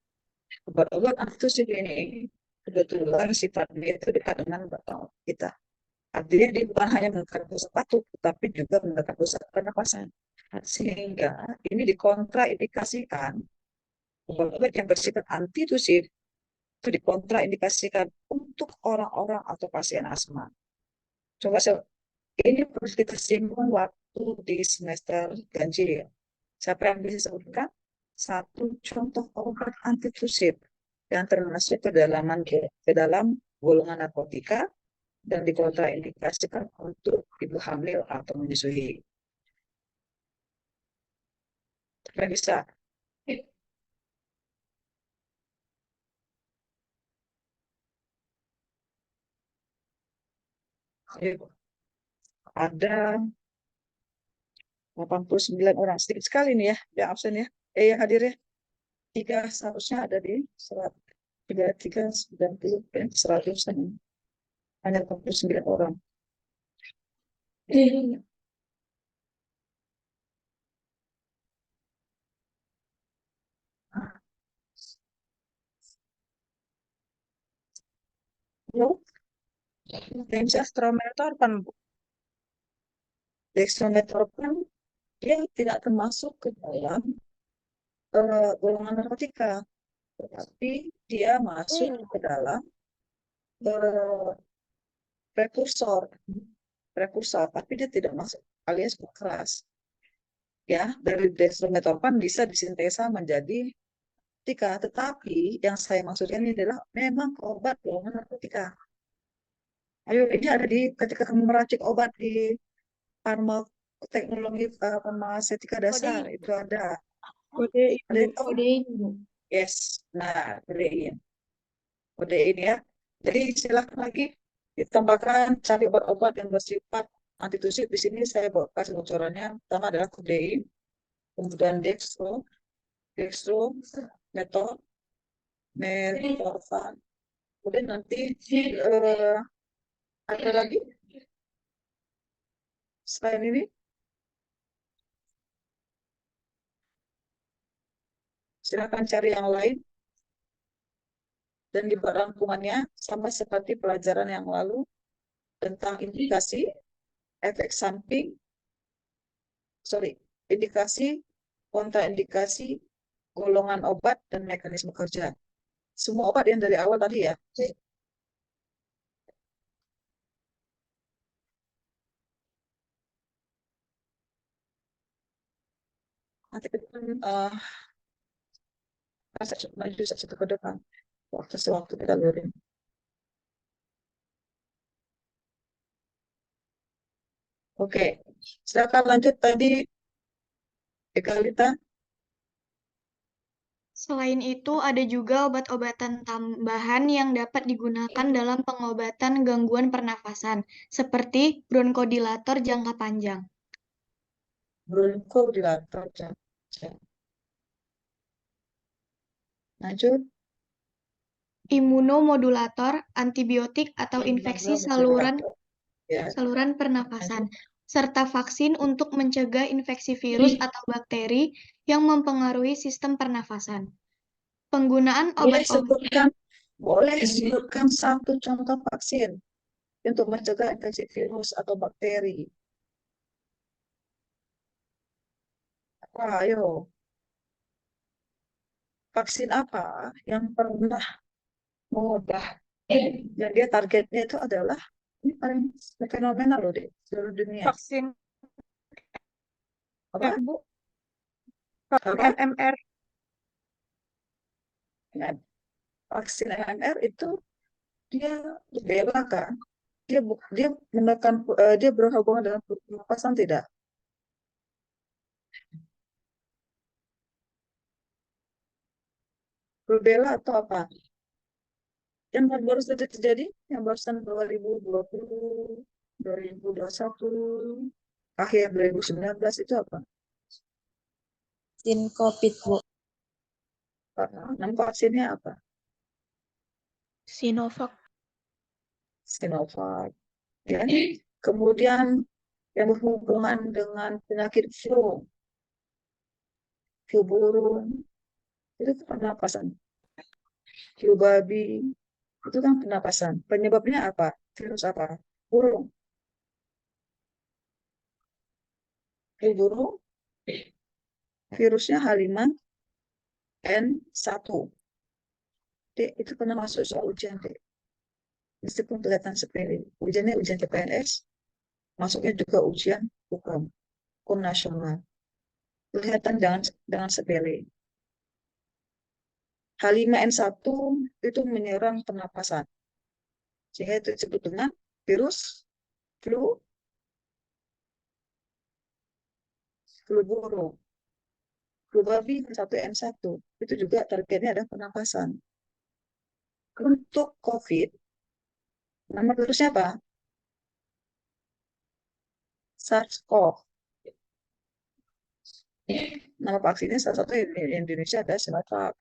Obat-obat antitusif ini kebetulan sifatnya itu dekat dengan batang kita. Artinya dia bukan hanya menekan pusat batuk, tetapi juga menekan pusat pernapasan. Sehingga ini dikontraindikasikan obat-obat yang bersifat antitusif itu dikontraindikasikan untuk orang-orang atau pasien asma. Coba ini perlu kita singgung waktu di semester ganjil. Siapa yang bisa sebutkan satu contoh obat antitusif yang termasuk ke dalam golongan narkotika dan dikontraindikasikan untuk ibu hamil atau menyusui. Siapa yang bisa? Ayo. Ada 89 orang, sedikit sekali nih ya yang absen ya. Yang hadir ya. 3 seharusnya ada di 390 100 hanya 89 orang. Halo, yang bisa Dextrometorphan, Bu. dextrometorphan dia tidak termasuk ke dalam golongan narkotika, tetapi dia masuk ke dalam eh, prekursor, tapi dia tidak masuk alias keras. Ya, dari dextrometorphan bisa disintesa menjadi narkotika, tetapi yang saya maksudkan ini adalah memang obat golongan narkotika. Ayo, ini ada di ketika kamu meracik obat di farmakoteknologi farmaseutika dasar itu ada. Ada itu? Kodein Bu. Yes. Nah, kodein ya. Jadi silakan lagi ditambahkan cari obat-obat yang bersifat antitusif. Di sini saya bawa kasih bocorannya. Pertama adalah kodein, kemudian dextro, metorphan. Kemudian nanti ada lagi selain ini. Silakan cari yang lain. Dan di rangkumannya sama seperti pelajaran yang lalu tentang indikasi, efek samping, indikasi, kontraindikasi, golongan obat, dan mekanisme kerja. Semua obat yang dari awal tadi ya. Nanti kita maju satu ke depan. Waktu kita lurin. Oke, silakan lanjut tadi, Ekalita. Selain itu, ada juga obat-obatan tambahan yang dapat digunakan dalam pengobatan gangguan pernafasan, seperti bronkodilator jangka panjang. Bronkodilator. Lanjut. Imunomodulator, antibiotik atau infeksi Ya. saluran pernapasan, serta vaksin untuk mencegah infeksi virus atau bakteri yang mempengaruhi sistem pernafasan. Penggunaan Boleh sebutkan satu contoh vaksin untuk mencegah infeksi virus atau bakteri. Apa, ayo. Vaksin apa yang pernah mengubah dan dia targetnya itu adalah ini paling fenomenal loh di seluruh dunia. Vaksin Apa? Bu. Apa? MMR. Vaksin MMR itu dia bela kan? Dia menekan dia berhubungan dengan pernapasan tidak? Rubella atau apa? Yang baru saja terjadi, yang barusan 2020, 2021, akhir 2019 itu apa? Vaksin COVID, Bu. Nama vaksinnya apa? Sinovac. Sinovac. Ya. Kemudian yang berhubungan dengan penyakit flu burung, itu pernapasan. Flu babi, itu kan pernapasan. Penyebabnya apa? Virus apa? Burung. Flu burung, virusnya H5N1. Dek, itu pernah masuk soal ujian, Dek. Meskipun kelihatan sepele. Ujiannya ujian CPNS, masuknya juga ujian hukum nasional. Kelihatan dengan sepele. H5N1 itu menyerang pernapasan. Sehingga itu disebut dengan virus flu burung. Flu babi H1N1 itu juga targetnya ada pernapasan. Untuk COVID, nama virusnya apa? SARS-CoV. Nama vaksinnya salah satu di Indonesia ada Sinovac.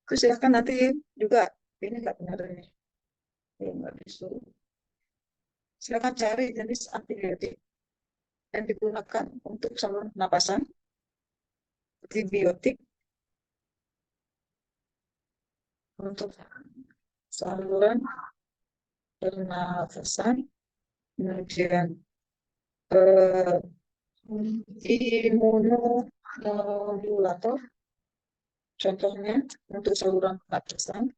Terus silakan nanti juga ini nggak benar ini, nggak disuruh. Silakan cari jenis antibiotik yang digunakan untuk saluran pernapasan, antibiotik untuk saluran pernafasan, kemudian eh, imunomodulator, contohnya untuk saluran pernapasan.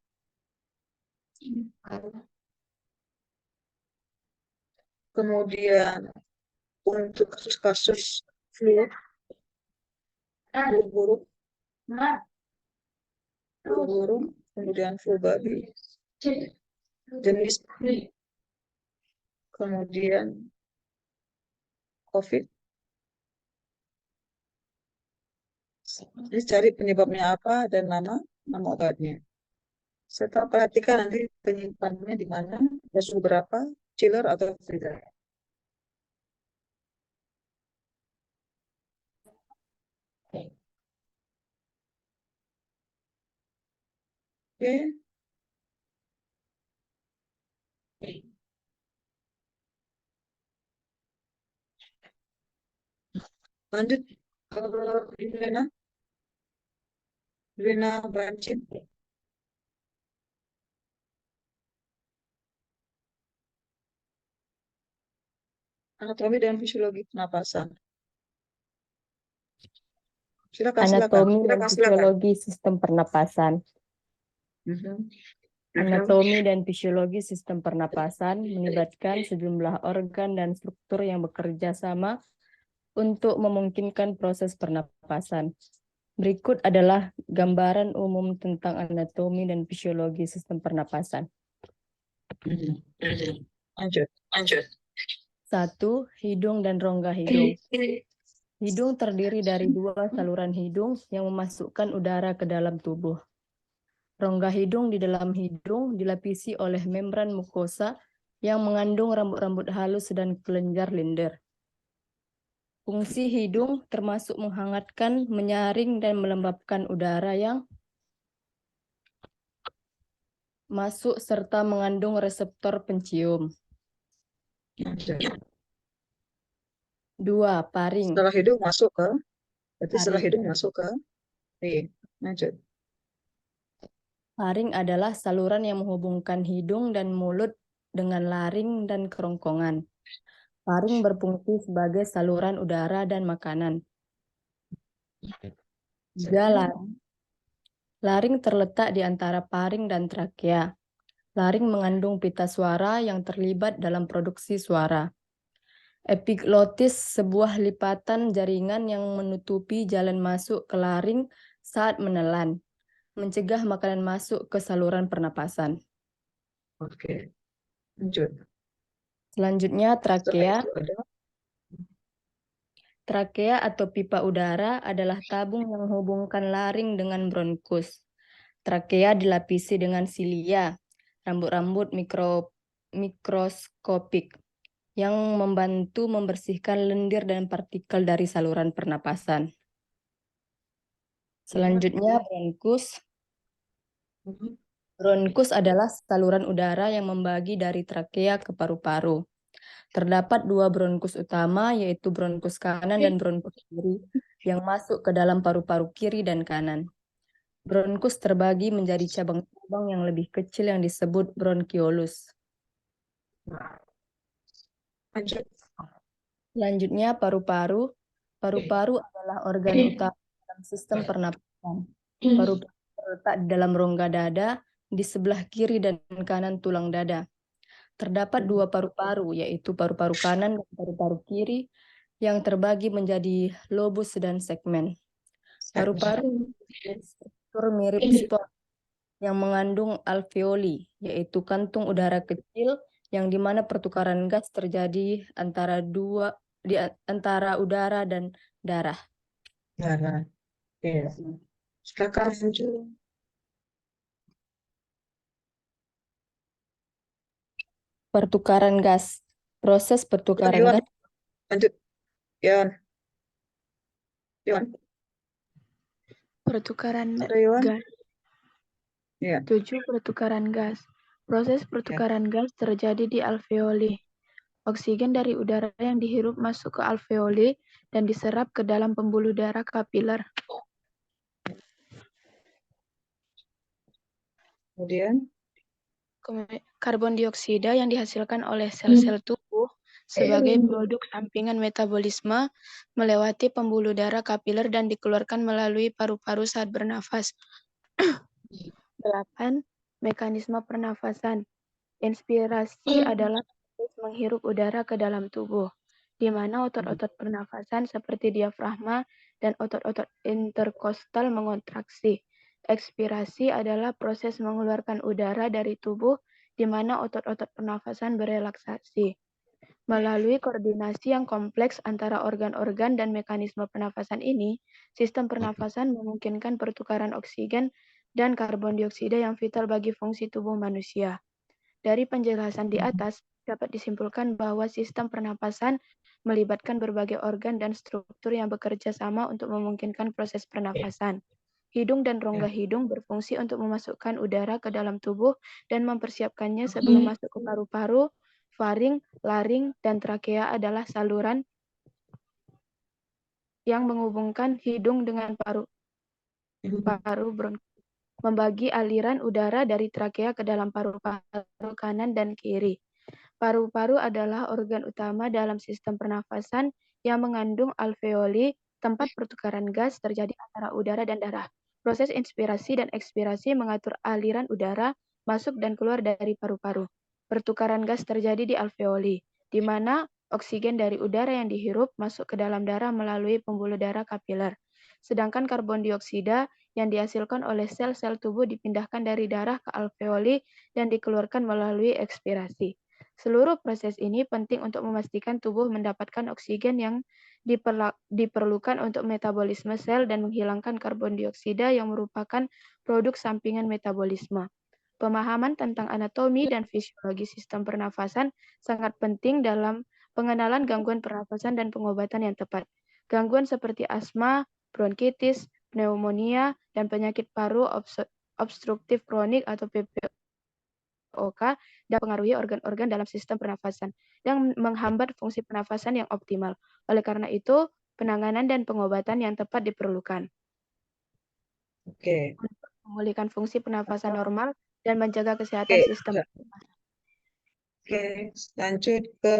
Kemudian untuk kasus-kasus flu burung, kemudian flu babi, jenis kemudian COVID. Jadi cari penyebabnya apa dan nama obatnya. Serta perhatikan nanti penyimpanannya di mana, dan suhu berapa, chiller atau freezer. Oke. Lanjut ke Rina Bancin. Anatomi dan fisiologi pernapasan. Silakan. Anatomi dan fisiologi sistem pernapasan. Anatomi dan fisiologi sistem pernapasan melibatkan sejumlah organ dan struktur yang bekerja sama untuk memungkinkan proses pernapasan. Berikut adalah gambaran umum tentang anatomi dan fisiologi sistem pernapasan. Lanjut. 1. Hidung dan rongga hidung. Hidung terdiri dari 2 saluran hidung yang memasukkan udara ke dalam tubuh. Rongga hidung di dalam hidung dilapisi oleh membran mukosa yang mengandung rambut-rambut halus dan kelenjar lendir. Fungsi hidung termasuk menghangatkan, menyaring, dan melembabkan udara yang masuk serta mengandung reseptor pencium. 2. Paring. Setelah hidung masuk ke, berarti setelah hidung masuk ke, lanjut. Paring adalah saluran yang menghubungkan hidung dan mulut dengan laring dan kerongkongan. Paring berfungsi sebagai saluran udara dan makanan. 3. Laring. Laring terletak di antara paring dan trakea. Laring mengandung pita suara yang terlibat dalam produksi suara. Epiglotis, sebuah lipatan jaringan yang menutupi jalan masuk ke laring saat menelan, mencegah makanan masuk ke saluran pernapasan. Oke. Lanjut. Selanjutnya trakea. Setelah itu ada Trakea atau pipa udara adalah tabung yang menghubungkan laring dengan bronkus. Trakea dilapisi dengan silia, rambut-rambut mikroskopik, yang membantu membersihkan lendir dan partikel dari saluran pernapasan. Selanjutnya bronkus. Bronkus adalah saluran udara yang membagi dari trakea ke paru-paru. Terdapat 2 bronkus utama, yaitu bronkus kanan dan bronkus kiri, yang masuk ke dalam paru-paru kiri dan kanan. Bronkus terbagi menjadi cabang-cabang yang lebih kecil yang disebut bronkiolus. Selanjutnya paru-paru. Paru-paru adalah organ utama dalam sistem pernapasan. Paru-paru terletak di dalam rongga dada, di sebelah kiri dan kanan tulang dada. Terdapat 2 paru-paru, yaitu paru-paru kanan dan paru-paru kiri, yang terbagi menjadi lobus dan segmen. Paru-paru struktur mirip spot yang mengandung alveoli, yaitu kantung udara kecil yang dimana pertukaran gas terjadi antara udara dan darah. darah. Oke. Silakan lanjut. Pertukaran gas. Proses pertukaran Iwan. gas. Lanjut. Iwan. Pertukaran Ada Iwan? gas. Iya. 7. Pertukaran gas. Proses pertukaran gas terjadi di alveoli. Oksigen dari udara yang dihirup masuk ke alveoli dan diserap ke dalam pembuluh darah kapiler. Kemudian Karbon dioksida yang dihasilkan oleh sel-sel tubuh sebagai produk sampingan metabolisme melewati pembuluh darah kapiler dan dikeluarkan melalui paru-paru saat bernafas. 8. Mekanisme pernafasan. Inspirasi adalah proses menghirup udara ke dalam tubuh, di mana otot-otot pernafasan seperti diafragma dan otot-otot interkostal mengontraksi. Ekspirasi adalah proses mengeluarkan udara dari tubuh, di mana otot-otot pernafasan berelaksasi. Melalui koordinasi yang kompleks antara organ-organ dan mekanisme pernafasan ini, sistem pernafasan memungkinkan pertukaran oksigen dan karbon dioksida yang vital bagi fungsi tubuh manusia. Dari penjelasan di atas, dapat disimpulkan bahwa sistem pernapasan melibatkan berbagai organ dan struktur yang bekerja sama untuk memungkinkan proses pernafasan. Hidung dan rongga hidung berfungsi untuk memasukkan udara ke dalam tubuh dan mempersiapkannya sebelum masuk ke paru-paru. Faring, laring, dan trakea adalah saluran yang menghubungkan hidung dengan paru-paru bronkial, membagi aliran udara dari trakea ke dalam paru-paru kanan dan kiri. Paru-paru adalah organ utama dalam sistem pernafasan yang mengandung alveoli, tempat pertukaran gas terjadi antara udara dan darah. Proses inspirasi dan ekspirasi mengatur aliran udara masuk dan keluar dari paru-paru. Pertukaran gas terjadi di alveoli, di mana oksigen dari udara yang dihirup masuk ke dalam darah melalui pembuluh darah kapiler. Sedangkan karbon dioksida yang dihasilkan oleh sel-sel tubuh dipindahkan dari darah ke alveoli dan dikeluarkan melalui ekspirasi. Seluruh proses ini penting untuk memastikan tubuh mendapatkan oksigen yang diperlukan untuk metabolisme sel dan menghilangkan karbon dioksida yang merupakan produk sampingan metabolisme. Pemahaman tentang anatomi dan fisiologi sistem pernafasan sangat penting dalam pengenalan gangguan pernafasan dan pengobatan yang tepat. Gangguan seperti asma, bronkitis, pneumonia, dan penyakit paru obstruktif kronik atau PPOK dapat mempengaruhi organ-organ dalam sistem pernafasan dan menghambat fungsi pernafasan yang optimal. Oleh karena itu, penanganan dan pengobatan yang tepat diperlukan. Oke. Untuk memulihkan fungsi pernafasan normal dan menjaga kesehatan sistem. Oke, lanjut ke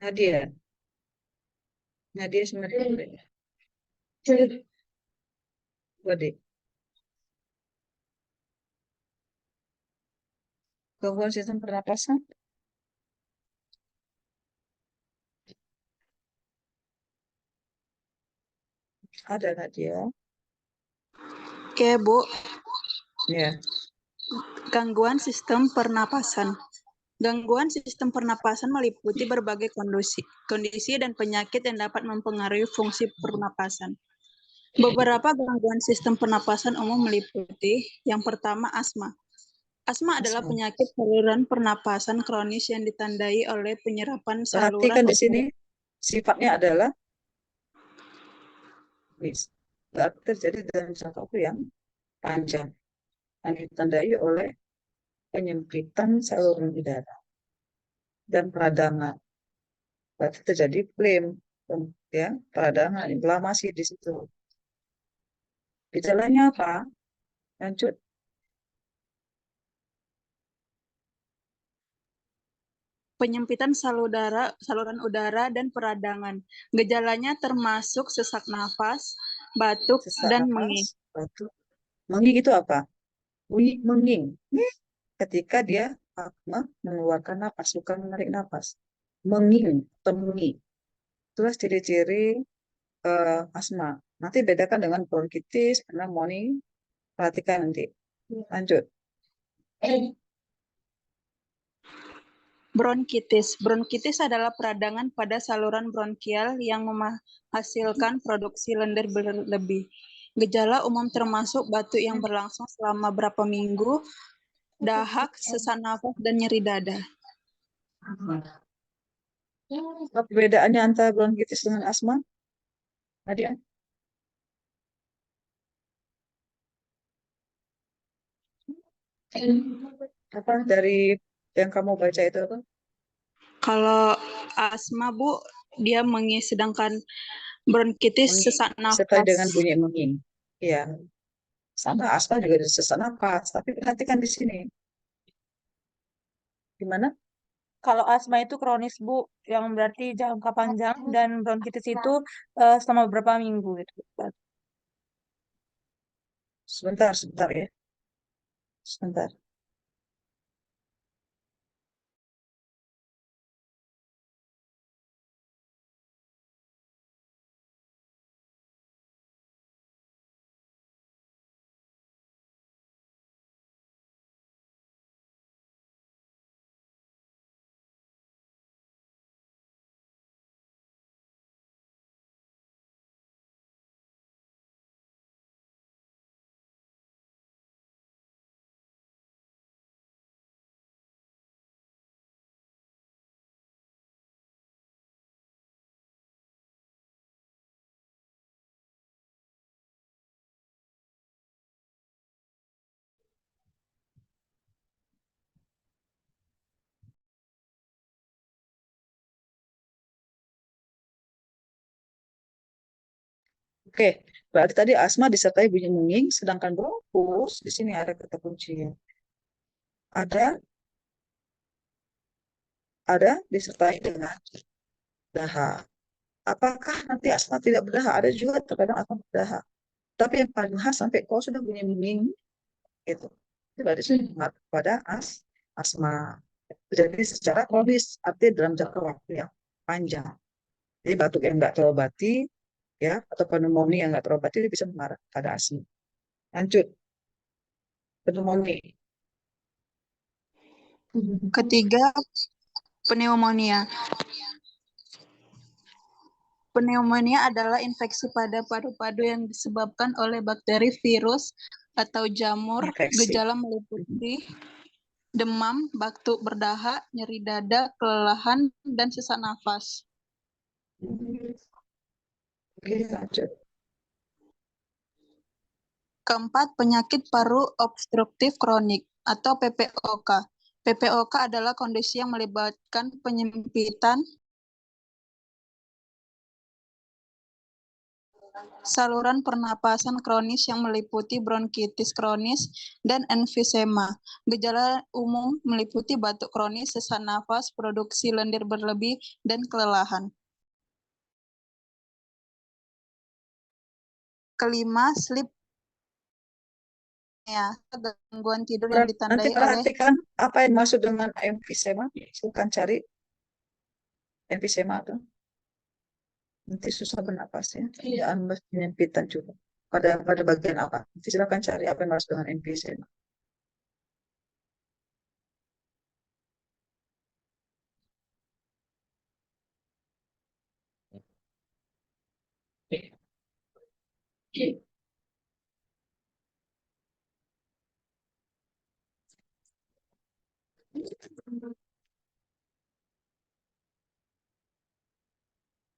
Nadia. Nadia sebenarnya. Wadik. Gangguan sistem pernapasan. Ada Nadia. Oke, Bu. Ya. Gangguan sistem pernapasan. Gangguan sistem pernapasan meliputi berbagai kondisi dan penyakit yang dapat mempengaruhi fungsi pernapasan. Beberapa gangguan sistem pernapasan umum meliputi yang pertama asma. Asma adalah penyakit saluran pernapasan kronis yang ditandai oleh penyerapan saluran. Perhatikan di sini sifatnya adalah terjadi dalam jangka waktu yang panjang yang ditandai oleh penyempitan saluran udara dan peradangan. Berarti terjadi flem, ya, peradangan, inflamasi di situ. Gejalanya apa? Lanjut. Penyempitan saluran udara dan peradangan. Gejalanya termasuk sesak nafas, batuk, dan menging. Batuk. Menging itu apa? Bunyi menging. Ketika dia mengeluarkan napas, bukan menarik napas. Menging atau menging. Itulah ciri-ciri asma. Nanti bedakan dengan bronkitis, pneumonia. Perhatikan nanti. Lanjut. Bronkitis. Bronkitis adalah peradangan pada saluran bronkial yang menghasilkan produksi lendir berlebih. Gejala umum termasuk batuk yang berlangsung selama berapa minggu, dahak, sesak nafas, dan nyeri dada. Apa perbedaannya antara bronkitis dengan asma? Nadia? Apa dari yang kamu baca itu apa? Kalau asma, Bu, dia menging, sedangkan bronkitis sesak nafas. Serta dengan bunyi menging. Iya. Sama asma juga ada sesak nafas, tapi perhatikan di sini. Gimana? Kalau asma itu kronis, Bu, yang berarti jangka panjang, dan bronkitis itu selama beberapa minggu gitu. Sebentar, sebentar ya. Sebentar. Oke, berarti tadi asma disertai bunyi munging, sedangkan bronkus di sini ada kata kuncinya. Ada disertai dengan daha. Apakah nanti asma tidak berdaha? Ada juga terkadang asma berdaha. Tapi yang paling khas sampai kau sudah bunyi munging, gitu. Itu berarti sudah pada asma. Jadi secara kronis, artinya dalam jangka waktu yang panjang. Jadi batuk yang nggak terobati, ya, atau pneumonia yang nggak terobati, itu bisa mengarah pada asma. Lanjut, pneumonia. Ketiga, pneumonia. Pneumonia adalah infeksi pada paru-paru yang disebabkan oleh bakteri, virus, atau jamur. Infeksi. Gejala meliputi demam, batuk berdaha, nyeri dada, kelelahan, dan sesak nafas. Oke, lanjut. Keempat, penyakit paru obstruktif kronik atau PPOK. PPOK adalah kondisi yang melibatkan penyempitan saluran pernapasan kronis yang meliputi bronkitis kronis dan emfisema. Gejala umum meliputi batuk kronis, sesak nafas, produksi lendir berlebih, dan kelelahan. Kelima, sleep apnea, gangguan tidur yang Nanti ditandai oleh perhatikan apa yang maksud dengan emfisema. Silakan cari emfisema itu. Nanti susah bernapasnya. Ya, penyempitan juga. Pada bagian apa? Nanti silakan cari apa yang maksud dengan emfisema.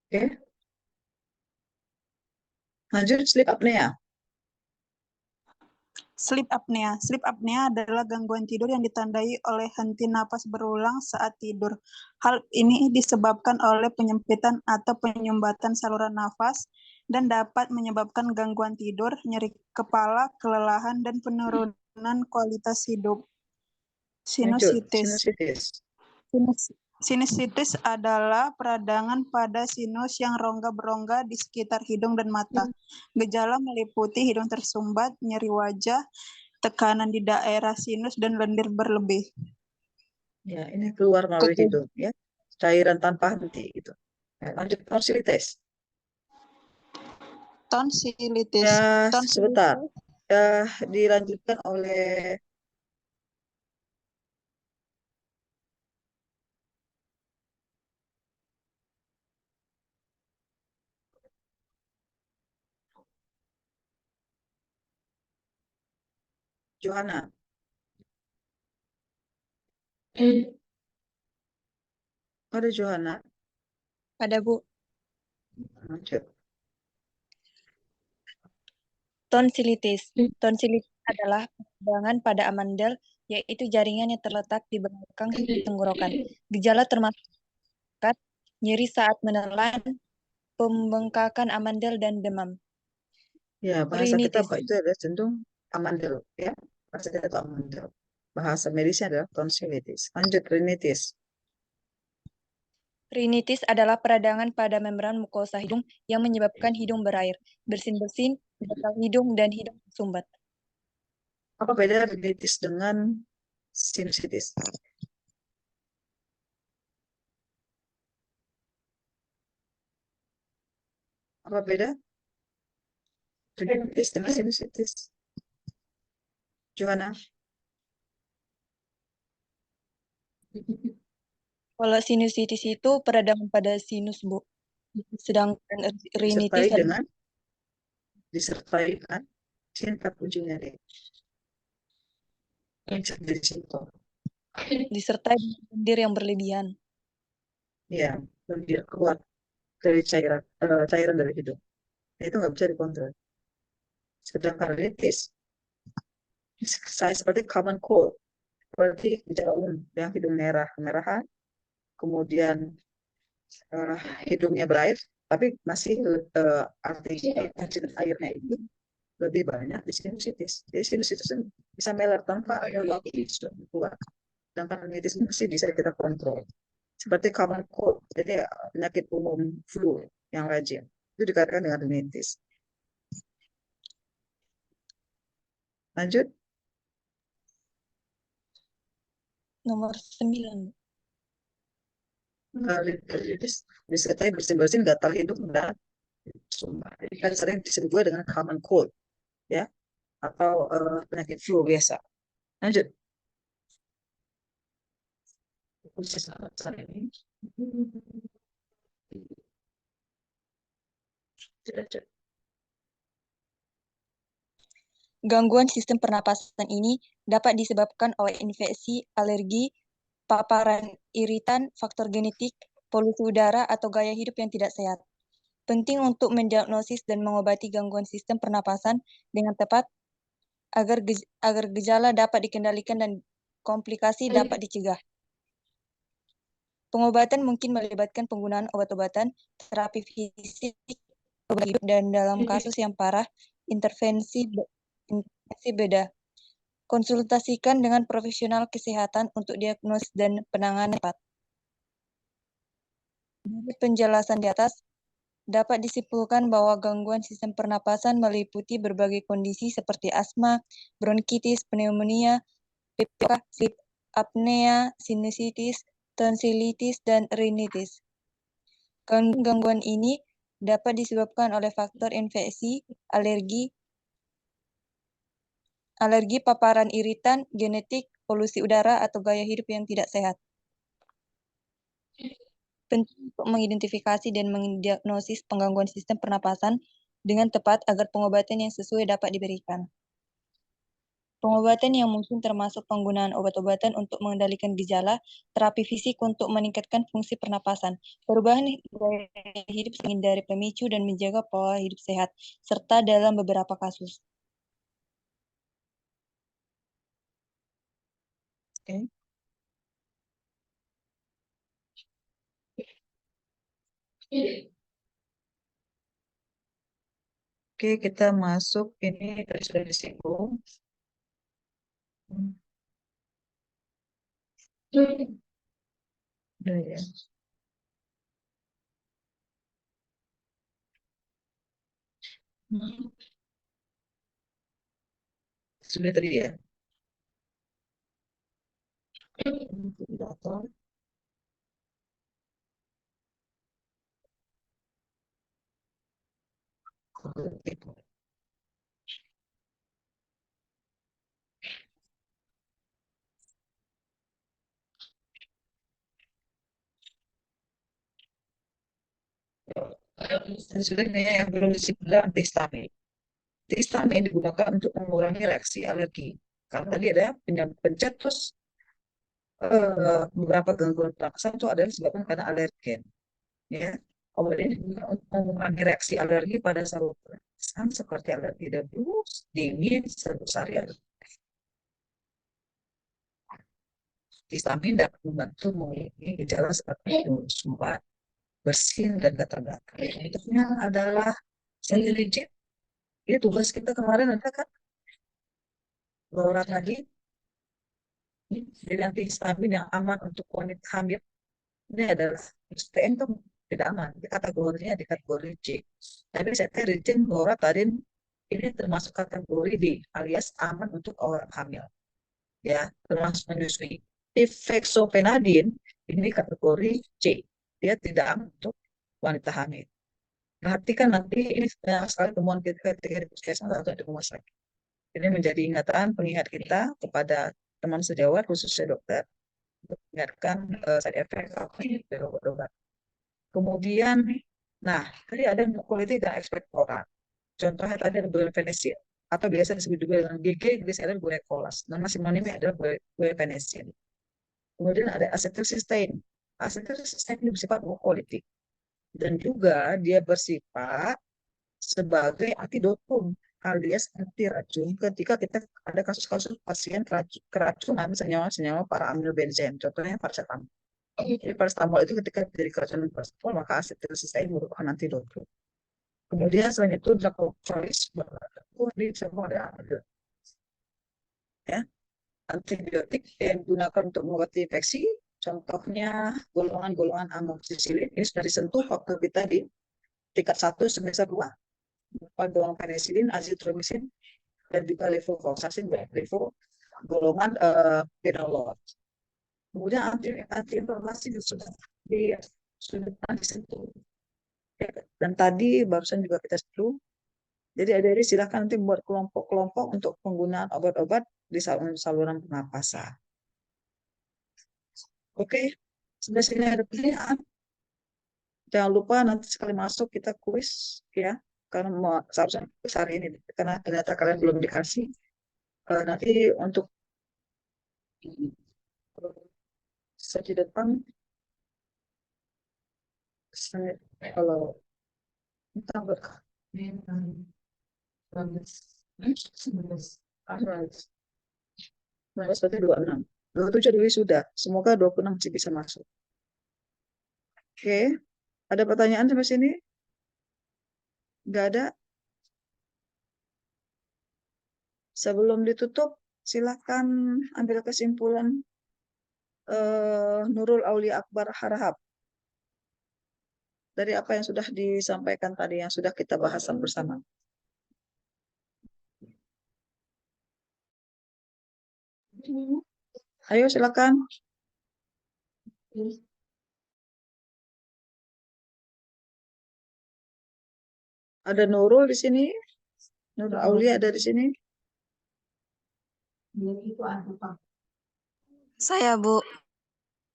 Oke. Lanjut, sleep apnea. sleep apnea. Sleep apnea adalah gangguan tidur yang ditandai oleh henti napas berulang saat tidur. Hal ini disebabkan oleh penyempitan atau penyumbatan saluran nafas dan dapat menyebabkan gangguan tidur, nyeri kepala, kelelahan, dan penurunan kualitas hidup. Lanjut, Sinusitis. Sinusitis adalah peradangan pada sinus yang rongga berongga di sekitar hidung dan mata. Gejala meliputi hidung tersumbat, nyeri wajah, tekanan di daerah sinus, dan lendir berlebih. Ya, ini keluar melalui hidung, ya. Cairan tanpa henti gitu. Ya, lanjut, tonsilitis. Tonsilitis. Ya, sebentar. Ya, dilanjutkan oleh Johanna. Ada Johanna? Ada, Bu. Lanjut. Tonsilitis. Tonsilitis adalah peradangan pada amandel, yaitu jaringan yang terletak di belakang tenggorokan. Gejala termasuk nyeri saat menelan, pembengkakan amandel, dan demam. Ya, bahasa kita Rinitis. itu adalah cenderung amandel, ya. Bahasa kita itu amandel. Bahasa medisnya adalah tonsilitis. Lanjut, rinitis. Rinitis adalah peradangan pada membran mukosa hidung yang menyebabkan hidung berair, bersin-bersin, gatal hidung, dan hidung tersumbat. Apa beda rinitis dengan sinusitis? Apa beda rinitis dengan sinusitis? Johanna? Kalau sinusitis itu peradangan pada sinus, Bu. Sedangkan rinitis disertai kan cinta ujungnya deh. Dari situ. Disertai dengan lendir yang berlebihan. Ya, lendir keluar dari cairan dari hidung. Itu nggak bisa dikontrol. Sedangkan rinitis saya seperti common cold, seperti gejala umum yang hidung merahan, kemudian hidungnya berair, tapi masih artinya airnya itu lebih banyak di sinusitis. Jadi sinusitis bisa meler tanpa ada waktu sudah keluar. Sedangkan rinitis masih bisa kita kontrol. Seperti common cold, jadi penyakit umum flu yang lazim itu dikatakan dengan rinitis. Lanjut. Nomor 9. Rinitis disertai bersin-bersin, gatal hidung, dan sumpah. Jadi kan sering disebut juga dengan common cold, ya, atau penyakit flu biasa. Lanjut. Gangguan sistem pernapasan ini dapat disebabkan oleh infeksi, alergi, paparan iritan, faktor genetik, polusi udara, atau gaya hidup yang tidak sehat. Penting untuk mendiagnosis dan mengobati gangguan sistem pernapasan dengan tepat agar gejala dapat dikendalikan dan komplikasi dapat dicegah. Pengobatan mungkin melibatkan penggunaan obat-obatan, terapi fisik, dan dalam kasus yang parah, intervensi beda. Konsultasikan dengan profesional kesehatan untuk diagnosis dan penanganan tepat. Dari penjelasan di atas, dapat disimpulkan bahwa gangguan sistem pernapasan meliputi berbagai kondisi seperti asma, bronkitis, pneumonia, PPK, sleep apnea, sinusitis, tonsilitis, dan rinitis. Gangguan ini dapat disebabkan oleh faktor infeksi, alergi, paparan iritan, genetik, polusi udara, atau gaya hidup yang tidak sehat. Penting untuk mengidentifikasi dan mendiagnosis penggangguan sistem pernapasan dengan tepat agar pengobatan yang sesuai dapat diberikan. Pengobatan yang mungkin termasuk penggunaan obat-obatan untuk mengendalikan gejala, terapi fisik untuk meningkatkan fungsi pernapasan, perubahan gaya hidup menghindari pemicu dan menjaga pola hidup sehat, serta dalam beberapa kasus. Oke, kita masuk ini tadi sudah disinggung. Udah ya. Sudah tadi ya. Ventilator. Sebenarnya yang belum disebut antihistamin. Antihistamin digunakan untuk mengurangi reaksi alergi. Karena tadi ada pencetus beberapa gangguan pernapasan itu adalah disebabkan karena alergen. Ya, obat ini juga untuk mengurangi reaksi alergi pada saluran pernapasan seperti alergi debu, dingin, serbuk sari. Antihistamin dapat membantu mengurangi gejala seperti sumbat, bersin, dan gatal-gatal. Contohnya adalah senilidin. Ini tugas kita kemarin ada kan? Laura tadi. Jadi antihistamin yang aman untuk wanita hamil Ini adalah STM itu tidak aman. Kategorinya di kategori C. Tapi saya izin loratadin ini termasuk kategori D alias aman untuk orang hamil. Ya, termasuk menyusui. Fexofenadin ini kategori C. Dia tidak aman untuk wanita hamil. Perhatikan nanti ini banyak sekali temuan kita ketika di puskesmas atau di rumah sakit. Ini menjadi ingatan pengingat kita kepada teman sejawat khususnya dokter untuk mengingatkan side effect dari obat-obat. Kemudian, nah tadi ada quality dan ekspektorat. Contohnya tadi ada guaifenesin atau biasa disebut juga dengan GG glycerin glucolas. Nama sinonimnya adalah guaifenesin. Kemudian ada acetylcysteine. Acetylcysteine ini bersifat politik dan juga dia bersifat sebagai antidotum alias anti racun ketika kita ada kasus-kasus pasien keracunan senyawa-senyawa para aminobenzen, contohnya paracetamol. Jadi paracetamol itu ketika jadi keracunan paracetamol maka acetylcysteine merupakan antidotum. Kemudian selain itu drug-of-choice ada ya antibiotik yang digunakan untuk mengobati infeksi, contohnya golongan-golongan amoxicillin ini sudah disentuh waktu kita di tingkat 1 semester 2. Golongan penicillin, azithromycin, dan juga levofloxacin, golongan fenolol. Kemudian antiinflamasi sudah disentuh. Dan tadi barusan juga kita sentuh. Jadi adik-adik silahkan nanti buat kelompok-kelompok untuk penggunaan obat-obat di saluran pernapasan. Oke, sebelah sini ada pertanyaan. Jangan lupa nanti sekali masuk kita kuis ya. Karena seharusnya hari ini karena ternyata kalian belum dikasih nanti untuk sesi depan kalau kita berkah 27 Dewi sudah, semoga 26 masih bisa masuk. Oke, ada pertanyaan sampai sini? Nggak ada? Sebelum ditutup, silakan ambil kesimpulan Nurul Aulia Akbar Harahap dari apa yang sudah disampaikan tadi, yang sudah kita bahas bersama. Ayo silakan. Ada Nurul di sini. Nurul Aulia ada di sini. Saya, Bu.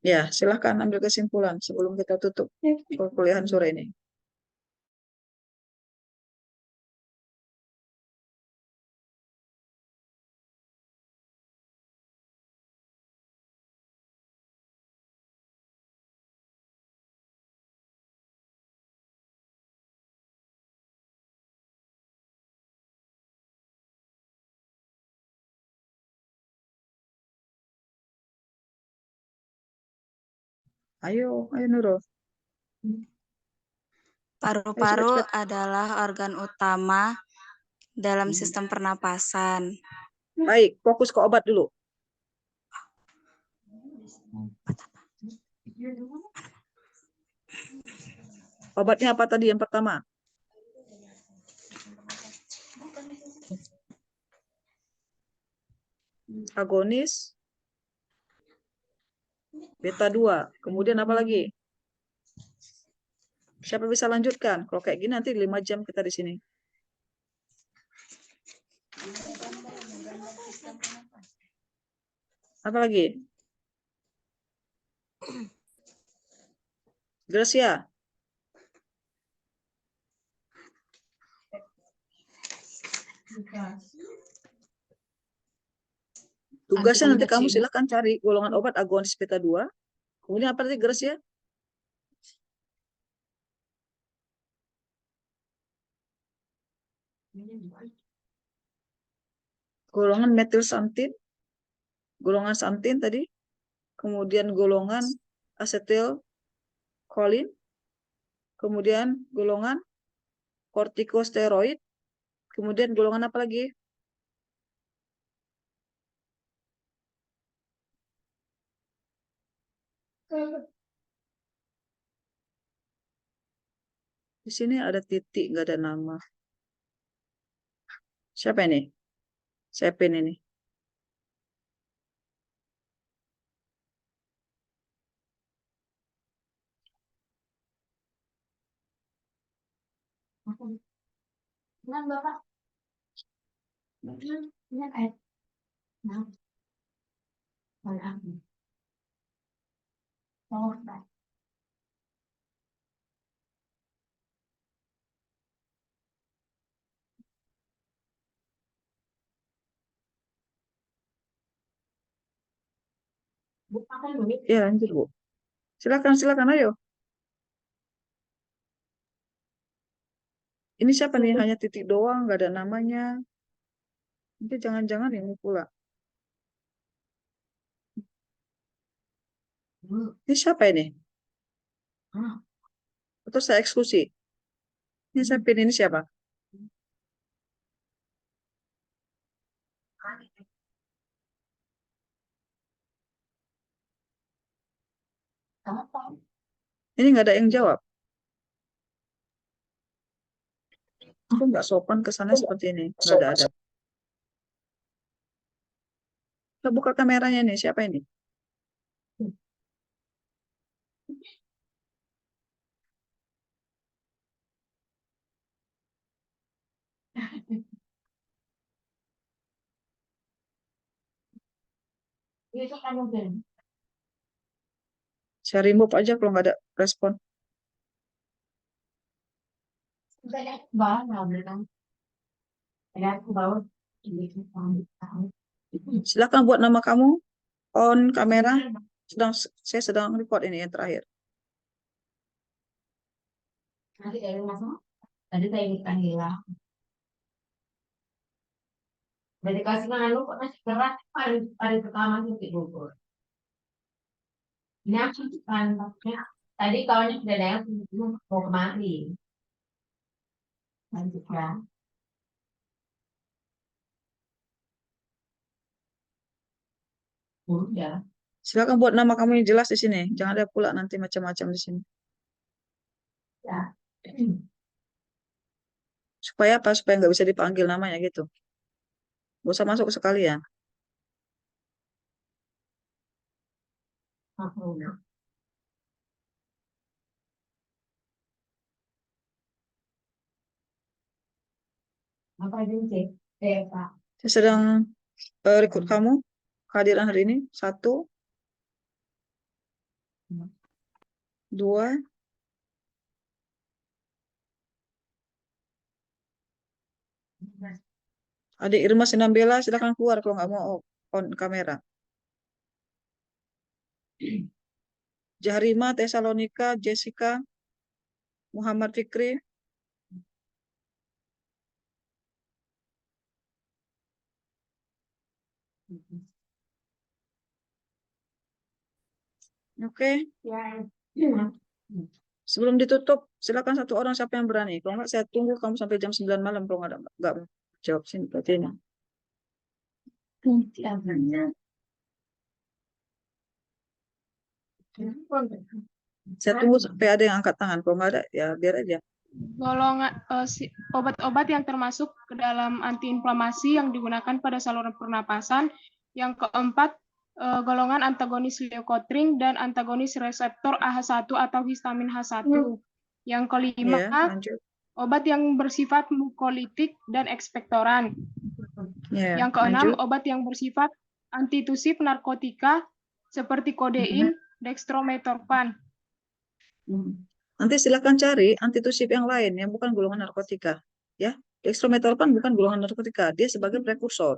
Ya, silahkan ambil kesimpulan sebelum kita tutup perkuliahan sore ini. Ayo Nurul. Paru-paru adalah organ utama dalam sistem pernapasan. Baik, fokus ke obat dulu. Obatnya apa tadi yang pertama? Agonis beta 2. Kemudian apa lagi? Siapa bisa lanjutkan? Kalau kayak gini nanti 5 jam kita di sini. Apa lagi? Gracia. Tugasnya nanti kamu silahkan cari golongan obat agonis beta 2. Kemudian apa tadi Gracia? Golongan metilsantin, golongan santin tadi, kemudian golongan asetilkolin, kemudian golongan kortikosteroid, kemudian golongan apa lagi? Di sini ada titik, nggak ada nama. Siapa ini? Siapa ini? Nah, Bapak. Ini air. Nah. Malah. Oh, baik. Bu, makan dulu. Ya, lanjut, Bu. Silakan, ayo. Ini siapa nih? Hanya titik doang, nggak ada namanya. Nanti jangan-jangan ini pula. Ini siapa ini? Atau saya eksklusi? Ini siapa ini siapa? Apa? Ini nggak ada yang jawab. Aku nggak sopan ke sana seperti ini. Nggak ada. Kita buka kameranya nih. Siapa ini? Itu kan mungkin. Saya remove aja kalau nggak ada respon. Banyak banget kan. Ada aku bawa. Silakan buat nama kamu. On kamera. Saya sedang record ini yang terakhir. Nanti dari rumah tadi saya ingin panggilan. Dari kasih malu kok masih keras hari pertama di Bogor. Ini aku kan tadi kawannya sudah ada yang mau kemari. Lanjut ya. Udah. Silakan buat nama kamu yang jelas di sini. Jangan ada pula nanti macam-macam di sini. Ya. Supaya apa? Supaya nggak bisa dipanggil namanya gitu. Gak usah masuk sekalian. Apa aja sih? Pak. Saya sedang rekrut kamu kehadiran hari ini. 1, 2, 3. Adik Irma Sinambela, silakan keluar kalau nggak mau on kamera. Jahrima Tesalonika, Jessica, Muhammad Fikri. Oke. Ya. Sebelum ditutup, silakan satu orang siapa yang berani. Kalau nggak saya tunggu kamu sampai jam 9 malam kalau nggak jawab sini berarti. Saya tunggu sampai ada yang angkat tangan. Kalau nggak ada, ya biar aja. Golongan obat-obat yang termasuk ke dalam antiinflamasi yang digunakan pada saluran pernapasan. Yang keempat, golongan antagonis leukotrin dan antagonis reseptor AH1 atau histamin H1. Yang kelima, obat yang bersifat mukolitik dan ekspektoran. Yang keenam, obat yang bersifat antitusif narkotika seperti kodein, dextromethorphan. Nanti silakan cari antitusif yang lain yang bukan golongan narkotika, ya. Dextromethorphan bukan golongan narkotika, dia sebagai prekursor.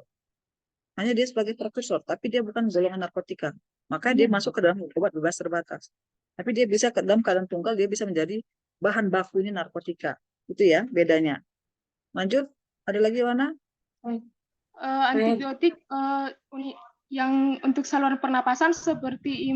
Hanya dia sebagai prekursor, tapi dia bukan golongan narkotika. Maka dia masuk ke dalam obat bebas terbatas. Tapi dia bisa ke dalam keadaan tunggal, dia bisa menjadi bahan bakunya narkotika. Itu ya bedanya. Lanjut, ada lagi Wana? Antibiotik yang untuk saluran pernapasan seperti